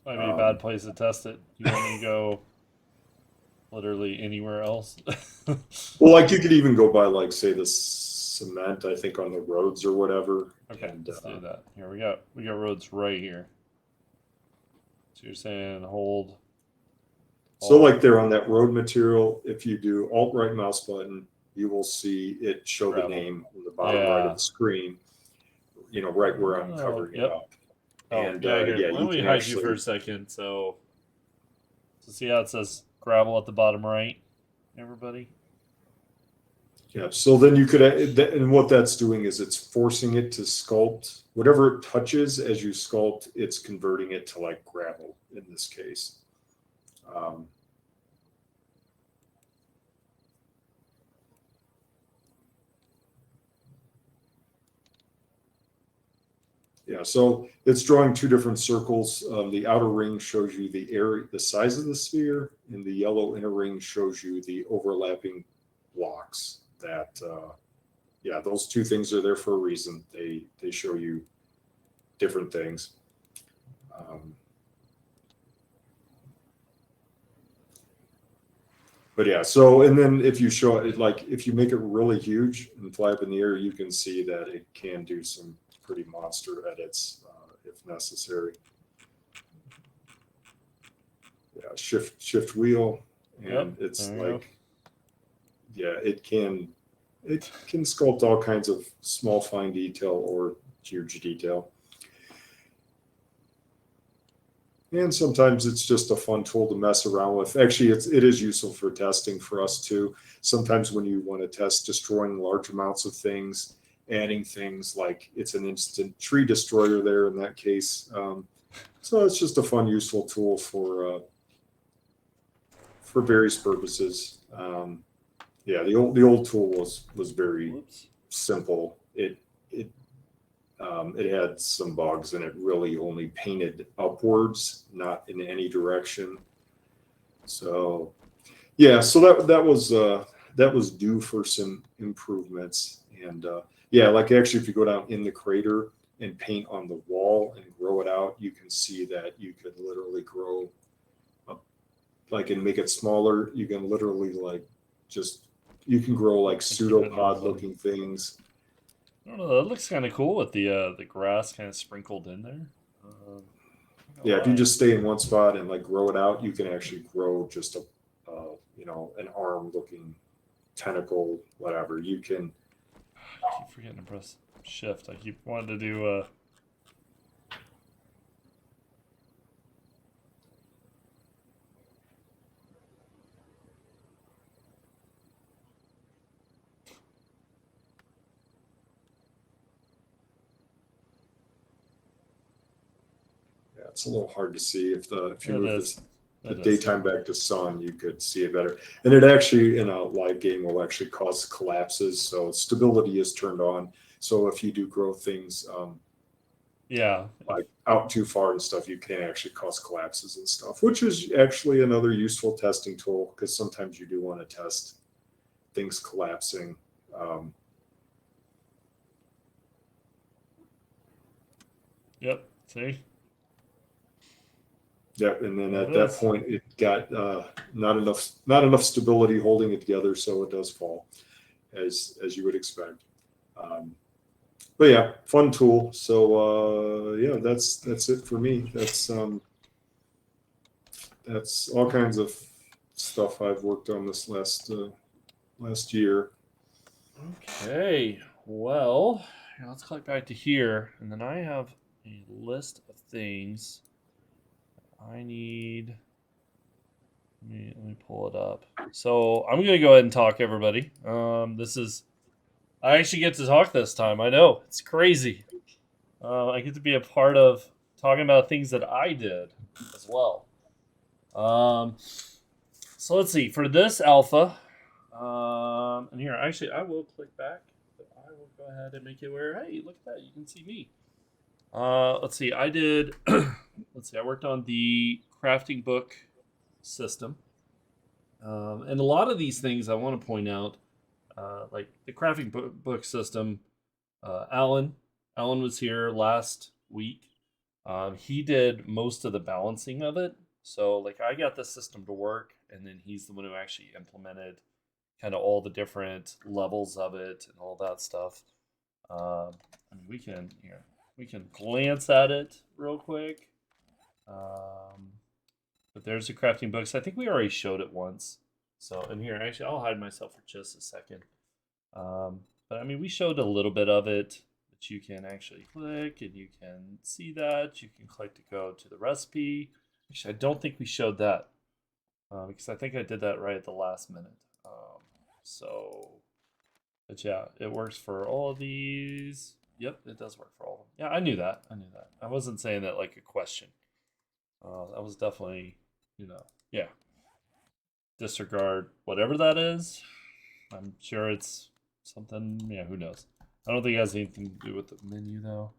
Might be a bad place to test it. You want me to go literally anywhere else? Well, like you could even go by, like, say, the cement, I think, on the roads or whatever. Okay, and, let's do that. Here we got roads right here. So you're saying hold. So like there on that road material, if you do alt right mouse button, you will see it show the name on the bottom right of the screen. Right where I'm covering it up. And here. Let me hide you for a second. So see how it says gravel at the bottom right, everybody? Yeah, so then you could, and what that's doing is it's forcing it to sculpt. Whatever it touches as you sculpt, it's converting it to like gravel in this case. Yeah, so it's drawing two different circles. The outer ring shows you the area, the size of the sphere, and the yellow inner ring shows you the overlapping blocks. That, those two things are there for a reason. They show you different things. But yeah, so, and then if you show it, like if you make it really huge and fly up in the air, you can see that it can do some pretty monster edits if necessary. Yeah, shift wheel, and it's like, it can sculpt all kinds of small fine detail or huge detail. And sometimes it's just a fun tool to mess around with. Actually, it is useful for testing for us too. Sometimes when you want to test destroying large amounts of things, adding things like it's an instant tree destroyer there in that case. So it's just a fun, useful tool for various purposes. The old tool was very simple. It had some bugs, and it really only painted upwards, not in any direction. So, so that was due for some improvements. And like actually, if you go down in the crater and paint on the wall and grow it out, you can see that you could literally grow up, like, and make it smaller. You can literally you can grow like pseudopod looking things. I don't know. That looks kind of cool with the grass kind of sprinkled in there. If you just stay in one spot and like grow it out, you can actually grow just an arm looking tentacle, whatever. You can. I keep forgetting to press shift. I keep wanting to do. it's a little hard to see if you It move is. the It is. daytime back to sun, you could see it better. And it actually, in a live game, will actually cause collapses. So stability is turned on. So if you do grow things Yeah. like out too far and stuff, you can actually cause collapses and stuff, which is actually another useful testing tool, because sometimes you do want to test things collapsing. Yep. See? Yeah, and then There at it that is. point, it got not enough stability holding it together, so it does fall, as you would expect. But yeah, fun tool. So yeah, that's it for me. That's all kinds of stuff I've worked on this last year. Okay. Well, let's click back to here, and then I have a list of things I need. Let me pull it up. So I'm gonna go ahead and talk, everybody. I actually get to talk this time. I know it's crazy. I get to be a part of talking about things that I did as well. So let's see for this alpha. And here, actually, I will click back. But I will go ahead and make it where, hey, look at that, you can see me. Let's see. I did. Let's see. I worked on the crafting book system, and a lot of these things I want to point out, like the crafting book system. Alan was here last week. He did most of the balancing of it. So like I got the system to work, and then he's the one who actually implemented kind of all the different levels of it and all that stuff. I mean, we can glance at it real quick. But there's the crafting books. I think we already showed it once. So in here, actually, I'll hide myself for just a second. But I mean, we showed a little bit of it. But you can actually click and you can see that. You can click to go to the recipe. Actually, I don't think we showed that because I think I did that right at the last minute. But yeah, it works for all of these. Yep, it does work for all of them. Yeah, I knew that. I wasn't saying that like a question. That was definitely, yeah. Disregard whatever that is. I'm sure it's something, yeah, who knows. I don't think it has anything to do with the menu though.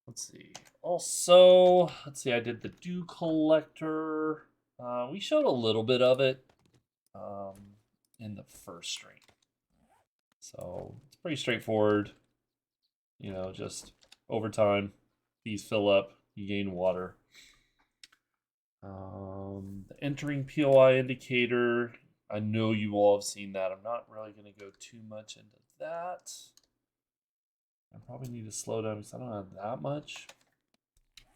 Let's see. Also, let's see, I did the dew collector. We showed a little bit of it in the first stream. So it's pretty straightforward. Just over time, these fill up, you gain water. The entering POI indicator, I know you all have seen that. I'm not really going to go too much into that. I probably need to slow down because I don't have that much.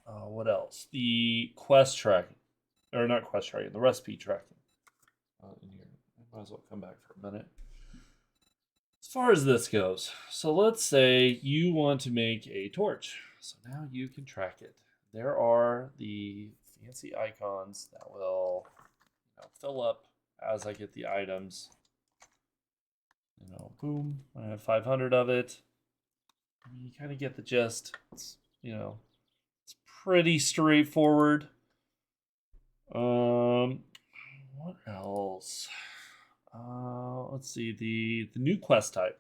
What else? The quest tracking. Or not quest tracking, the recipe tracking. In here. I might as well come back for a minute. As far as this goes, so let's say you want to make a torch. So now you can track it. There are the fancy icons that will fill up as I get the items. Boom, I have 500 of it. I mean, you kind of get the gist. It's pretty straightforward. What else? Let's see the new quest type.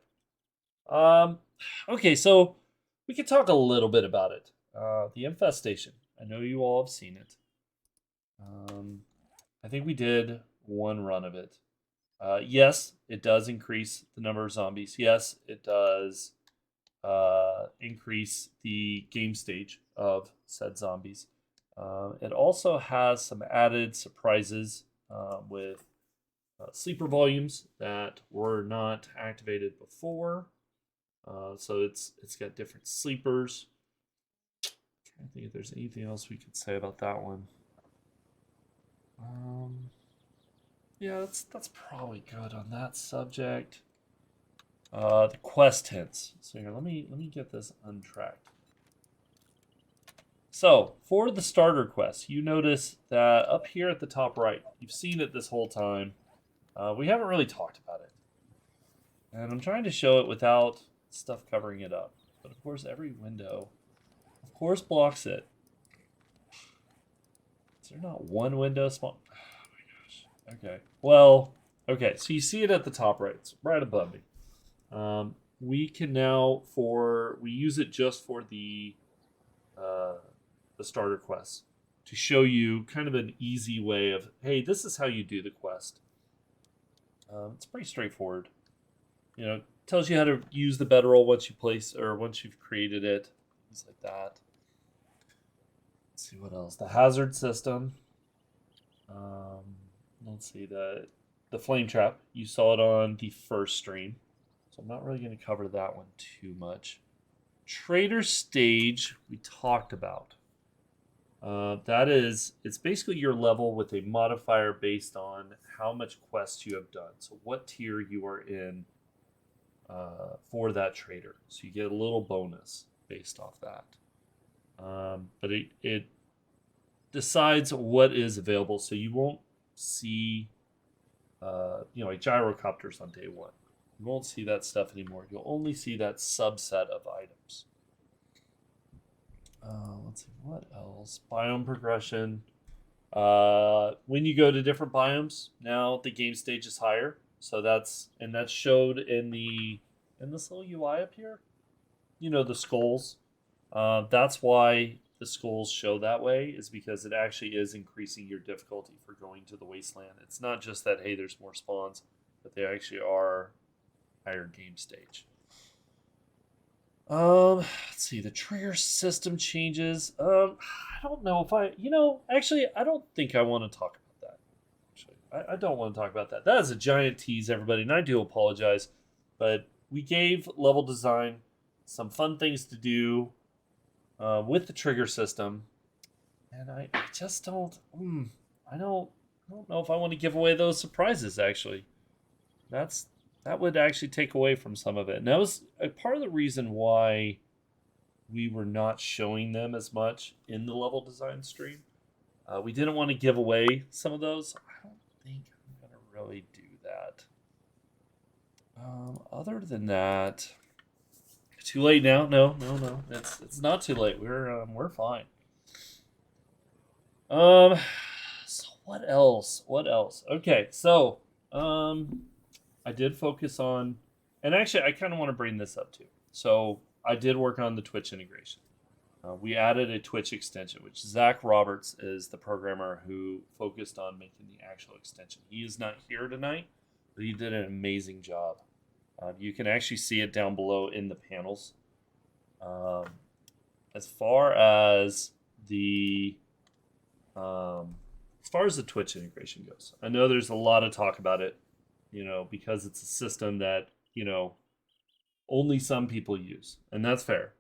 Okay, so we could talk a little bit about it. The infestation. I know you all have seen it. I think we did one run of it. Yes, it does increase the number of zombies. Yes, it does increase the game stage of said zombies. It also has some added surprises with sleeper volumes that were not activated before. So it's got different sleepers. I'm trying to think if there's anything else we could say about that one. Yeah, that's probably good on that subject. The quest hints. So here, let me get this untracked. So for the starter quest, you notice that up here at the top right, you've seen it this whole time. We haven't really talked about it, and I'm trying to show it without stuff covering it up. But of course, every window, of course, blocks it. Is there not one window small? Oh my gosh. Okay. Well, okay. So you see it at the top right. It's right above me. We can now we use it just for the starter quest to show you kind of an easy way of, hey, this is how you do the quest. It's pretty straightforward. You know, tells you how to use the bedroll once you've created it, things like that. Let's see what else. The hazard system. Let's see the flame trap. You saw it on the first stream, so I'm not really going to cover that one too much. Trader stage we talked about. It's basically your level with a modifier based on how much quests you have done. So what tier you are in for that trader. So you get a little bonus based off that. But it decides what is available. So you won't see, like gyrocopters on day one. You won't see that stuff anymore. You'll only see that subset of items. Let's see, what else? Biome progression. When you go to different biomes, now the game stage is higher. So that's showed in this little UI up here. You know, the skulls. That's why the skulls show that way, is because it actually is increasing your difficulty for going to the wasteland. It's not just that, hey, there's more spawns, but they actually are higher game stage. Let's see, the trigger system changes. I don't know if I don't think I want to talk about that. Actually, I don't want to talk about that. That is a giant tease, everybody, and I do apologize. But we gave level design some fun things to do with the trigger system, and I just don't. I don't know if I want to give away those surprises. Actually, that would actually take away from some of it. And that was a part of the reason why we were not showing them as much in the level design stream. We didn't want to give away some of those. I don't think I'm going to really do that. Other than that, too late now? No. It's not too late. We're fine. So what else? Okay, so I did focus on, and actually I kind of want to bring this up too. So I did work on the Twitch integration. We added a Twitch extension, which Zach Roberts is the programmer who focused on making the actual extension. He is not here tonight, but he did an amazing job. You can actually see it down below in the panels. As far as the Twitch integration goes, I know there's a lot of talk about it. Because it's a system that, only some people use. And that's fair.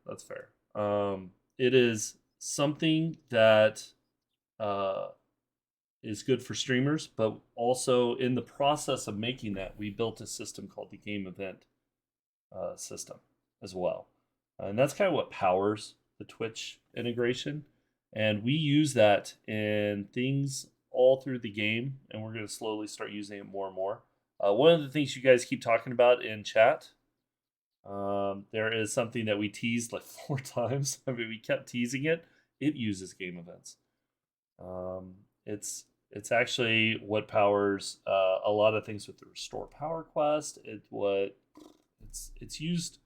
It is something that is good for streamers, but also in the process of making that, we built a system called the game event system as well. And that's kind of what powers the Twitch integration. And we use that in things all through the game, and we're going to slowly start using it more and more. One of the things you guys keep talking about in chat, there is something that we teased like 4 times. I mean, we kept teasing it. It uses game events. It's actually what powers a lot of things with the Restore Power quest. It's used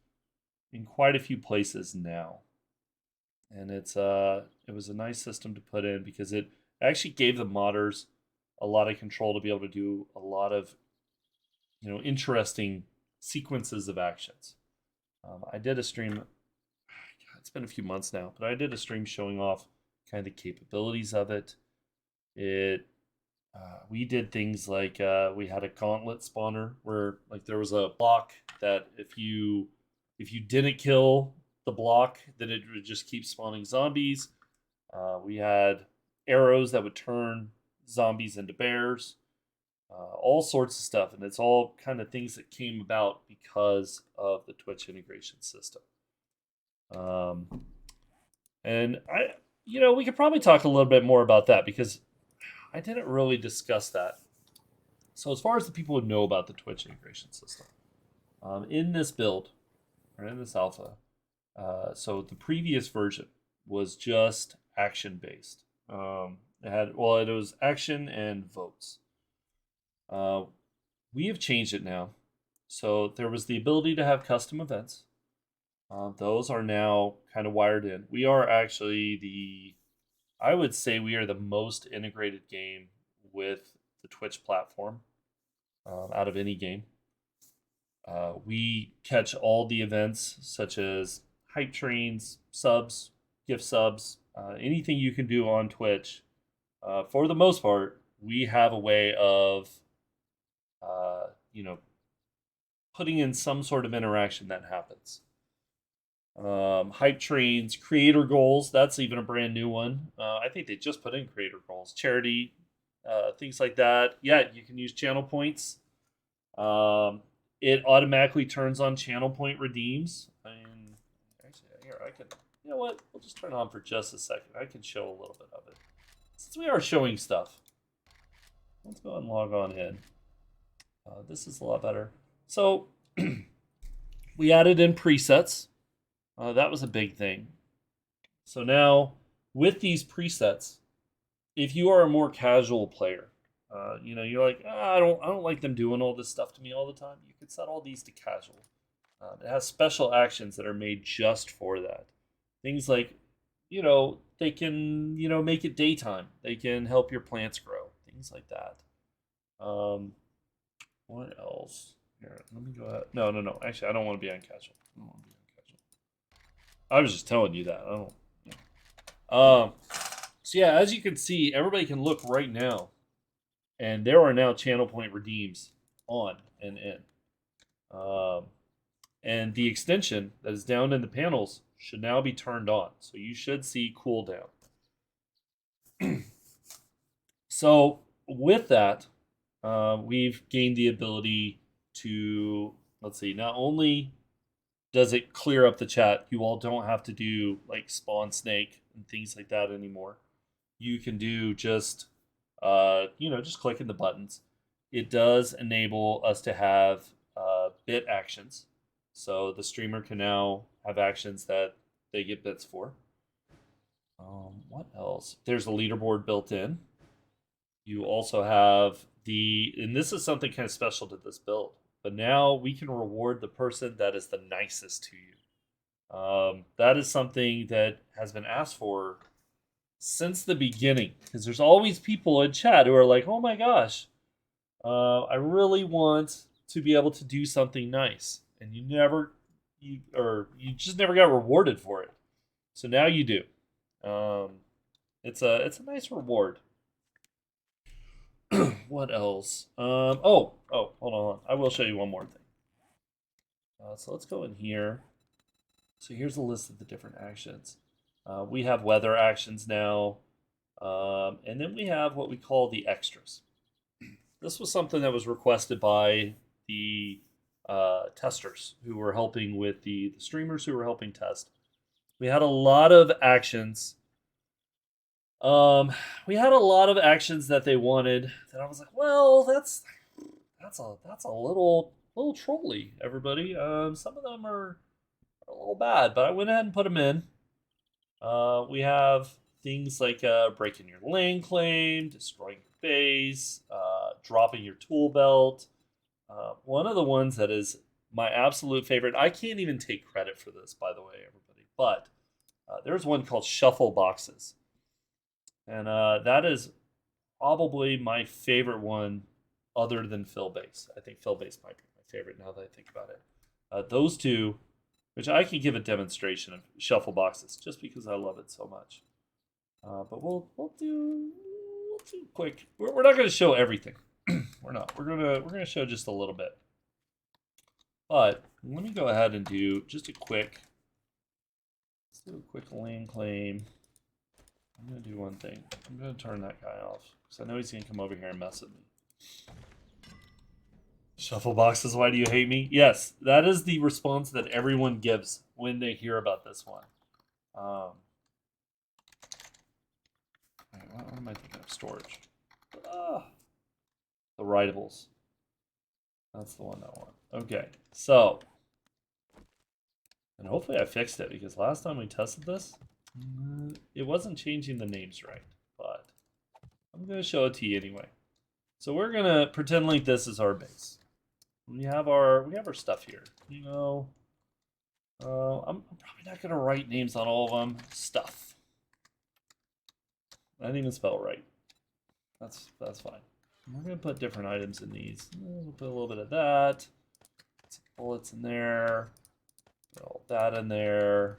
in quite a few places now, and it was a nice system to put in because it actually gave the modders a lot of control to be able to do a lot of interesting sequences of actions. I did a stream, it's been a few months now, but I did a stream showing off kind of the capabilities of it. We did things like we had a gauntlet spawner where there was a block that if you didn't kill the block, then it would just keep spawning zombies. We had arrows that would turn zombies into bears. All sorts of stuff, and it's all kind of things that came about because of the Twitch integration system. And we could probably talk a little bit more about that because I didn't really discuss that. So as far as the people who know about the Twitch integration system, in this build or in this alpha, so the previous version was just action based. It was action and votes. We have changed it now. So there was the ability to have custom events. Those are now kind of wired in. We are actually I would say we are the most integrated game with the Twitch platform out of any game. We catch all the events such as hype trains, subs, gift subs, anything you can do on Twitch. For the most part, we have a way of, putting in some sort of interaction that happens. Hype trains, creator goals. That's even a brand new one. I think they just put in creator goals, charity, things like that. Yeah, you can use channel points. It automatically turns on channel point redeems. And actually, here I can. You know what? We'll just turn on for just a second. I can show a little bit of it since we are showing stuff. Let's go and log on in. This is a lot better. So we added in presets. That was a big thing. So now with these presets, if you are a more casual player, you're like, I don't like them doing all this stuff to me all the time. You could set all these to casual. It has special actions that are made just for that. Things like, they can, make it daytime. They can help your plants grow. Things like that. What else? Here, let me go ahead. No. Actually, I don't want to be on casual. I was just telling you that. I don't. Yeah. So yeah, as you can see, everybody can look right now, and there are now channel point redeems on and in. And the extension that is down in the panels should now be turned on. So you should see cooldown. So with that, we've gained the ability to, let's see, not only does it clear up the chat, you all don't have to do like spawn snake and things like that anymore. You can do just, just clicking the buttons. It does enable us to have bit actions. So the streamer can now have actions that they get bits for. What else? There's a leaderboard built in. You also have and this is something kind of special to this build, but now we can reward the person that is the nicest to you. That is something that has been asked for since the beginning, because there's always people in chat who are like, oh my gosh, I really want to be able to do something nice, and you just never got rewarded for it. So now you do. It's a nice reward. What else? Hold on. I will show you one more thing. So let's go in here. So here's a list of the different actions. We have weather actions now, and then we have what we call the extras. This was something that was requested by the testers who were helping with the streamers who were helping test. We had a lot of actions. We had a lot of actions that they wanted that I was like, well, that's a little trolly, everybody. Some of them are a little bad, but I went ahead and put them in. We have things like breaking your land claim, destroying your base, dropping your tool belt. One of the ones that is my absolute favorite, I can't even take credit for this, by the way, everybody, but there's one called Shuffle Boxes. And that is probably my favorite one other than Fill Base. I think Fill Base might be my favorite now that I think about it. Those two, which I can give a demonstration of Shuffle Boxes just because I love it so much. But we'll do quick. We're not going to show everything. We're not. We're gonna show just a little bit. But let me go ahead and do just a quick. Let's do a quick land claim. I'm going to do one thing. I'm going to turn that guy off because I know he's going to come over here and mess with me. Shuffle Boxes, why do you hate me? Yes, that is the response that everyone gives when they hear about this one. What am I thinking of? Storage. The writables. That's the one I want. Okay, so. And hopefully I fixed it because last time we tested this, it wasn't changing the names right, but I'm going to show it to you anyway. So we're going to pretend like this is our base. We have our stuff here. You know, I'm probably not going to write names on all of them. Stuff. I didn't even spell right. That's fine. We're going to put different items in these. We'll put a little bit of that. Some bullets in there. Put all that in there.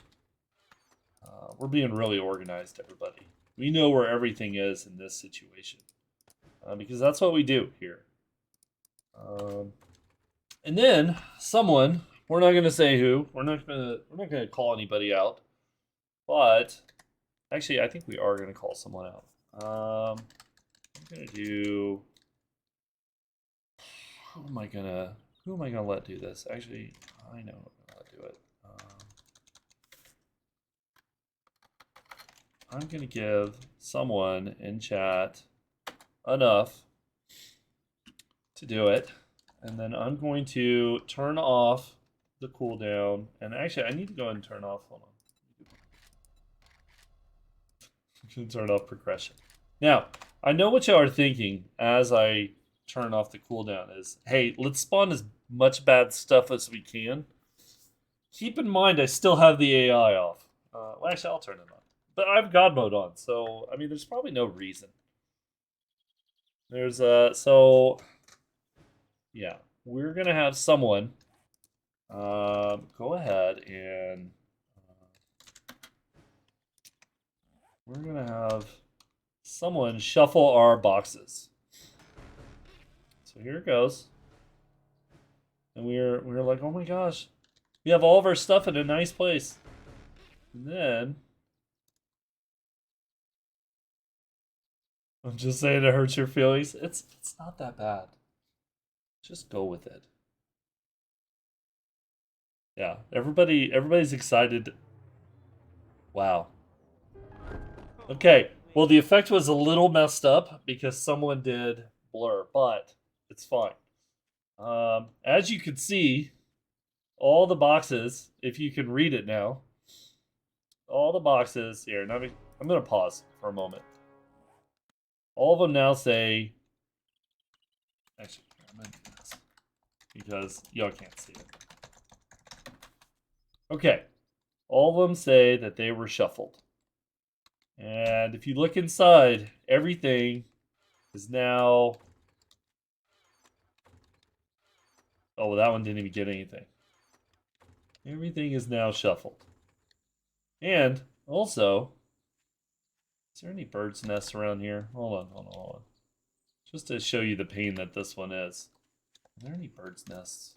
We're being really organized, everybody. We know where everything is in this situation. Because that's what we do here. And then someone, we're not going to say who. We're not going to call anybody out. But actually, I think we are going to call someone out. I'm going to do. Who am I gonna let do this? Actually, I know who I'm gonna let do it. I'm gonna give someone in chat enough to do it, and then I'm going to turn off the cooldown. And actually, I need to go ahead and turn off. Hold on. I'm gonna turn off progression. Now, I know what y'all are thinking as I turn off the cooldown is, hey, let's spawn as much bad stuff as we can. Keep in mind, I still have the AI off. Well, actually, I'll turn it on. But I have God mode on, so, I mean, there's probably no reason. There's, so, yeah. We're going to have someone go ahead and we're going to have someone shuffle our boxes. So here it goes. And we're like, oh my gosh. We have all of our stuff in a nice place. And then I'm just saying it hurts your feelings. It's not that bad. Just go with it. Yeah, everybody's excited. Wow. Okay. Well, the effect was a little messed up because someone did blur, but it's fine. As you can see, all the boxes, if you can read it now, all the boxes here. Now I'm going to pause for a moment. All of them now say, actually, I'm going to do this because y'all can't see it. Okay. All of them say that they were shuffled. And if you look inside, everything is now... Oh, well, that one didn't even get anything. Everything is now shuffled. And also, is there any bird's nests around here? Hold on. Just to show you the pain that this one is. Are there any bird's nests?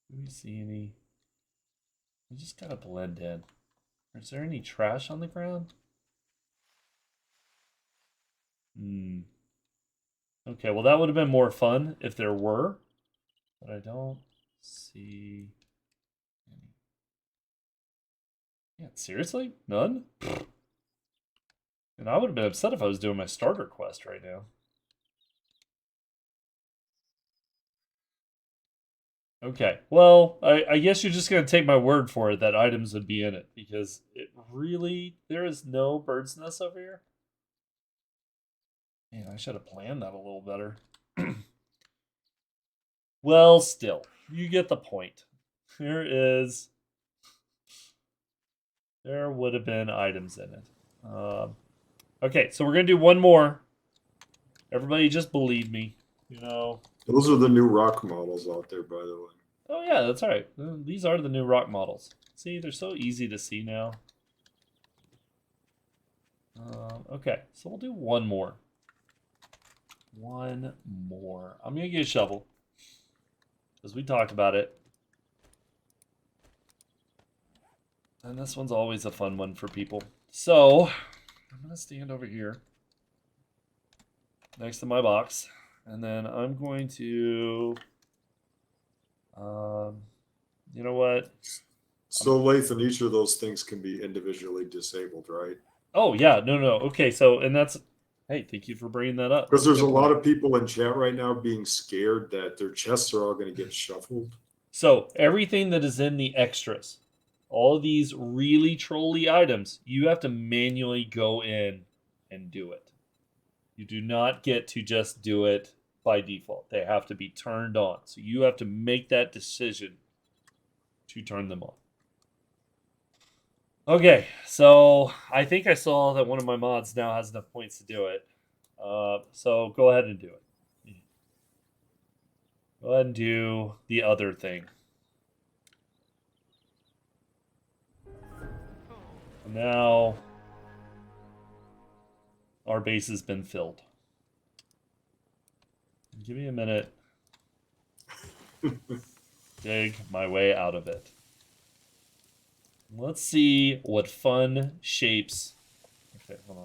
Do we see any? We just gotta blend in. Is there any trash on the ground? Okay, well that would have been more fun if there were. But I don't see any. Yeah, seriously? None? And I would have been upset if I was doing my starter quest right now. Okay, well, I guess you're just going to take my word for it that items would be in it. Because it really... There is no bird's nest over here? Man, I should have planned that a little better. Well, still, you get the point. There would have been items in it. Okay, so we're going to do one more. Everybody just believe me. You know. Those are the new rock models out there, by the way. Oh, yeah, that's right. These are the new rock models. See, they're so easy to see now. Okay, so we'll do one more. One more. I'm going to get a shovel. Because we talked about it. And this one's always a fun one for people. So, I'm going to stand over here. Next to my box. And then I'm going to... you know what? So, Lathan, each of those things can be individually disabled, right? Oh, yeah. No. Okay, so, and that's... Hey, thank you for bringing that up. Because there's a lot of people in chat right now being scared that their chests are all going to get shuffled. So, everything that is in the extras, all of these really trolly items, you have to manually go in and do it. You do not get to just do it by default. They have to be turned on. So you have to make that decision to turn them on. Okay, so I think I saw that one of my mods now has enough points to do it. So go ahead and do it. Go ahead and do the other thing. Now our base has been filled. Give me a minute. Dig my way out of it. Let's see what fun shapes. Okay, hold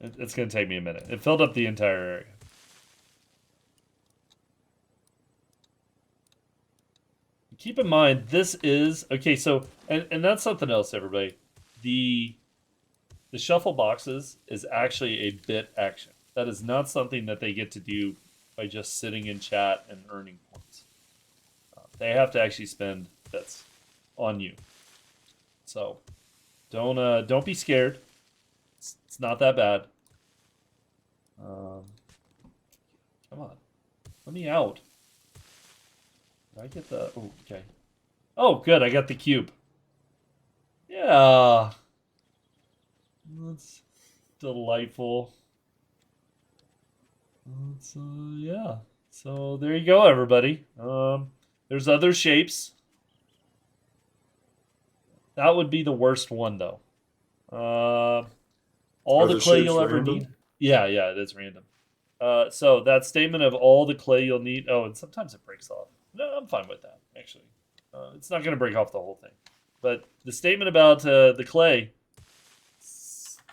on. It's going to take me a minute. It filled up the entire area. Keep in mind, this is... Okay, so... And that's something else, everybody. The shuffle boxes is actually a bit action. That is not something that they get to do by just sitting in chat and earning points. They have to actually spend bits on you. So, don't be scared. It's not that bad. Come on. Let me out. Did I get the... Oh, okay. Oh, good. I got the cube. Yeah. That's delightful. Yeah. So, there you go, everybody. There's other shapes. That would be the worst one, though. All the clay you'll ever need. Yeah, it is random. So that statement of all the clay you'll need. Oh, and sometimes it breaks off. No, I'm fine with that, actually. It's not going to break off the whole thing. But the statement about the clay.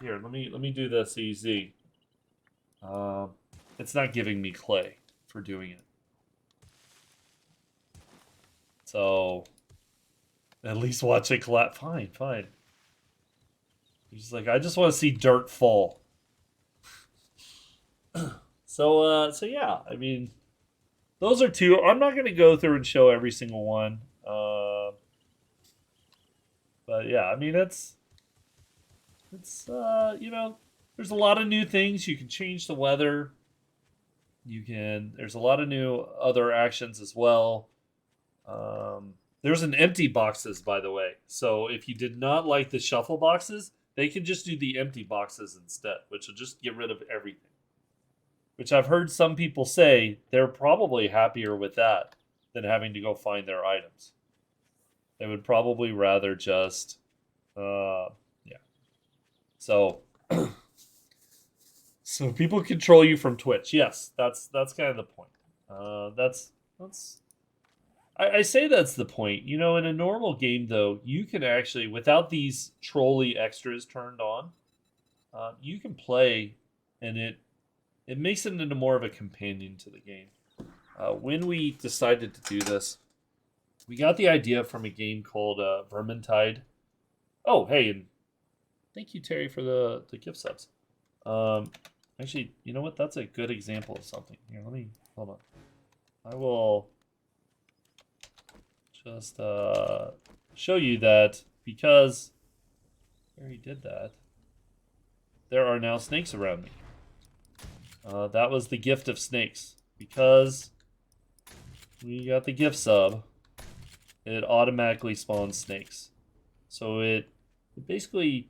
Here, let me do this easy. It's not giving me clay for doing it. So at least watch it collapse. Fine. He's like, I just want to see dirt fall. So yeah, I mean, those are two. I'm not going to go through and show every single one. But yeah, I mean, it's you know, there's a lot of new things. You can change the weather. There's a lot of new other actions as well. There's an empty boxes, by the way. So if you did not like the shuffle boxes, they can just do the empty boxes instead, which will just get rid of everything. Which I've heard some people say they're probably happier with that than having to go find their items. They would probably rather just, yeah. So, so people control you from Twitch. Yes, that's kind of the point. I say that's the point. You know, in a normal game, though, you can actually, without these trolley extras turned on, you can play, and it makes it into more of a companion to the game. When we decided to do this, we got the idea from a game called Vermintide. Oh, hey, and thank you, Terry, for the gift subs. Actually, you know what? That's a good example of something. Here, hold on. I will just show you that because Terry did that, there are now snakes around me. That was the gift of snakes. Because we got the gift sub, it automatically spawns snakes. So it basically,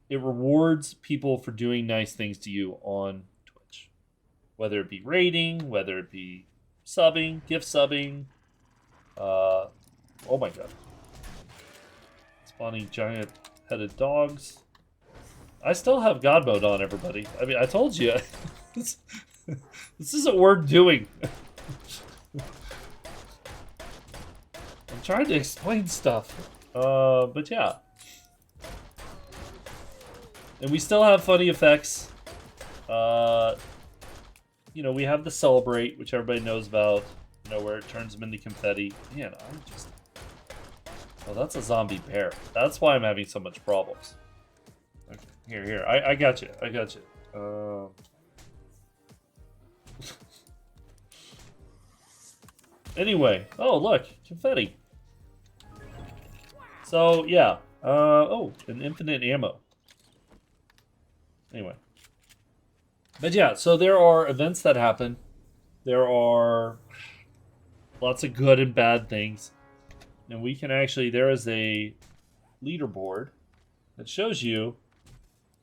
it rewards people for doing nice things to you on Twitch. Whether it be raiding, whether it be subbing, gift subbing. Oh my god. Spawning giant headed dogs. I still have God mode on, everybody. I mean, I told you. This isn't worth doing. I'm trying to explain stuff. But yeah. And we still have funny effects. You know, we have the celebrate, which everybody knows about. You know, where it turns them into confetti. Man, I'm just... Oh, that's a zombie bear. That's why I'm having so much problems. Okay, here. I got you. Anyway. Oh, look. Confetti. So yeah. Oh, an infinite ammo. Anyway. But yeah, so there are events that happen. There are lots of good and bad things. And we can actually, there is a leaderboard that shows you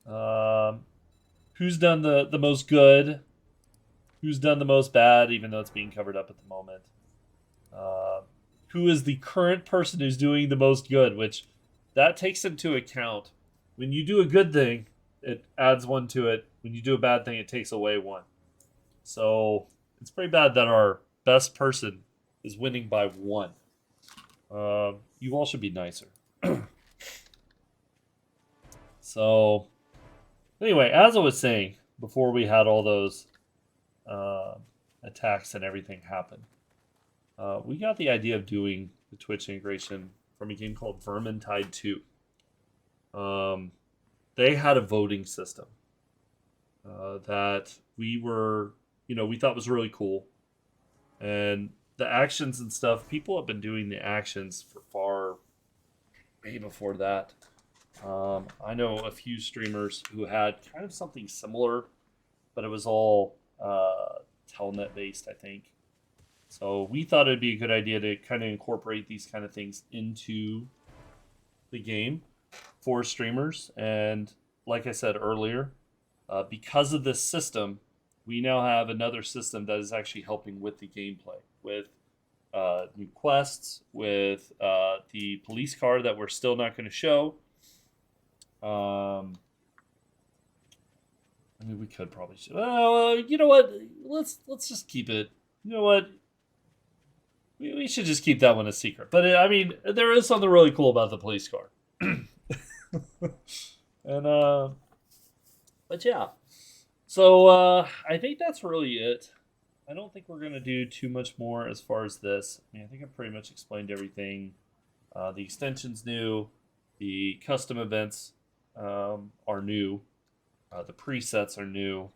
who's done the most good, who's done the most bad, even though it's being covered up at the moment. Who is the current person who's doing the most good, which that takes into account. When you do a good thing, it adds one to it. When you do a bad thing, it takes away one. So it's pretty bad that our best person is winning by one. You all should be nicer. So, anyway, as I was saying, before we had all those attacks and everything happen, we got the idea of doing the Twitch integration from a game called Vermintide 2. They had a voting system that we thought was really cool. And the actions and stuff, people have been doing the actions for way before that. I know a few streamers who had kind of something similar, but it was all telnet based, I think. So we thought it'd be a good idea to kind of incorporate these kind of things into the game for streamers. And like I said earlier, because of this system, we now have another system that is actually helping with the gameplay, with new quests, with the police car that we're still not going to show. I mean, we could probably show. Oh, you know what? Let's just keep it. You know what? We should just keep that one a secret. But I mean, there is something really cool about the police car. And but yeah. So I think that's really it. I don't think we're gonna do too much more as far as this. I mean, I think I pretty much explained everything. The extension's new. The custom events are new. The presets are new.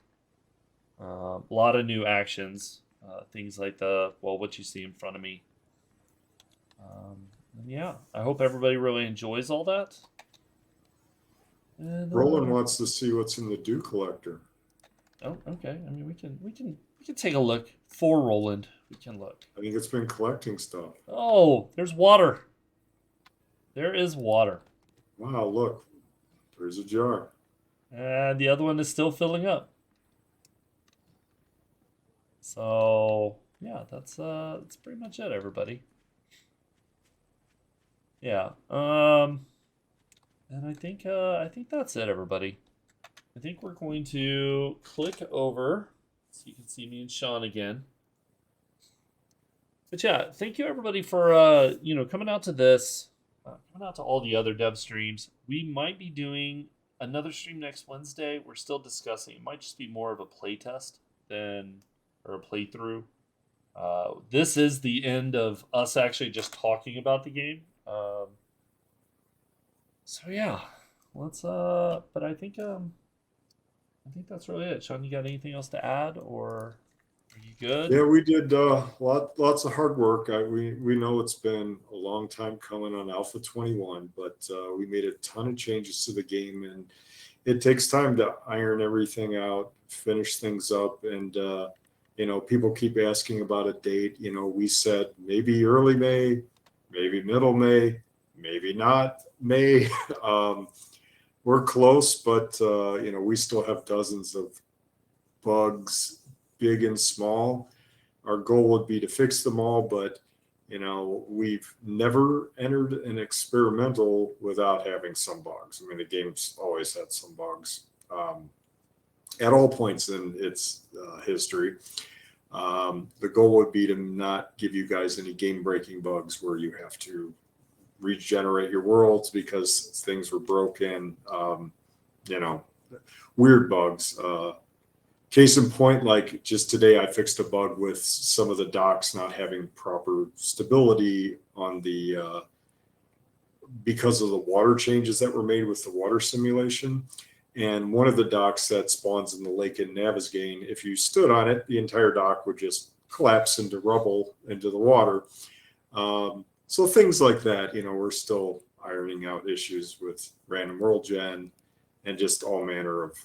A lot of new actions. Things like what you see in front of me. And yeah, I hope everybody really enjoys all that. And, Roland wants to see what's in the dew collector. Oh, okay. I mean, we can take a look. For Roland, we can look. I think it's been collecting stuff. Oh, there's water. There is water. Wow, look, there's a jar. And the other one is still filling up. So yeah, that's pretty much it, everybody. Yeah. And I think that's it, everybody. I think we're going to click over so you can see me and Sean again. But yeah, thank you everybody for coming out to this, coming out to all the other dev streams. We might be doing another stream next Wednesday. We're still discussing. It might just be more of a play test or a playthrough. This is the end of us actually just talking about the game. So yeah, let's. But I think that's really it. Sean, you got anything else to add, or are you good? Yeah, we did lots of hard work. We know it's been a long time coming on Alpha 21, but we made a ton of changes to the game, and it takes time to iron everything out, finish things up, and people keep asking about a date. We said maybe early May, maybe middle May, maybe not May. We're close, but we still have dozens of bugs, big and small. Our goal would be to fix them all, but we've never entered an experimental without having some bugs. I mean, the game's always had some bugs at all points in its history. The goal would be to not give you guys any game-breaking bugs where you have to regenerate your worlds because things were broken. Weird bugs. Case in point, like just today, I fixed a bug with some of the docks not having proper stability on the because of the water changes that were made with the water simulation. And one of the docks that spawns in the lake in Navezgane, if you stood on it, the entire dock would just collapse into rubble into the water. So things like that, we're still ironing out issues with random world gen and just all manner of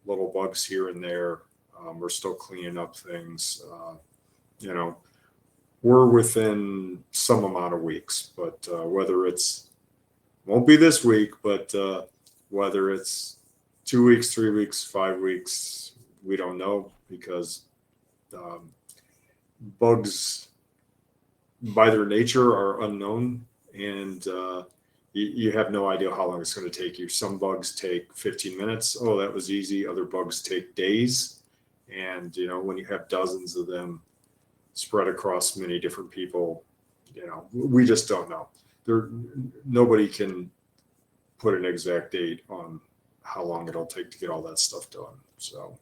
little bugs here and there. We're still cleaning up things. You know, we're within some amount of weeks, but whether it's won't be this week, but whether it's 2 weeks, 3 weeks, 5 weeks, we don't know, because bugs by their nature are unknown, and you have no idea how long it's going to take you. Some bugs take 15 minutes. Oh, that was easy. Other bugs take days. And, you know, when you have dozens of them spread across many different people, you know, we just don't know. Nobody can put an exact date on how long it'll take to get all that stuff done. So,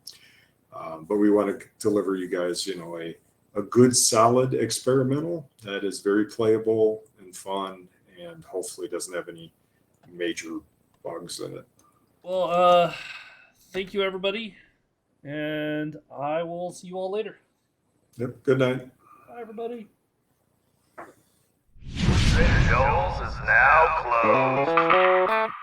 but we want to deliver you guys, you know, a good, solid experimental that is very playable and fun, and hopefully doesn't have any major bugs in it. Well, thank you, everybody. And I will see you all later. Yep. Good night. Bye, everybody. The Shoals is now closed.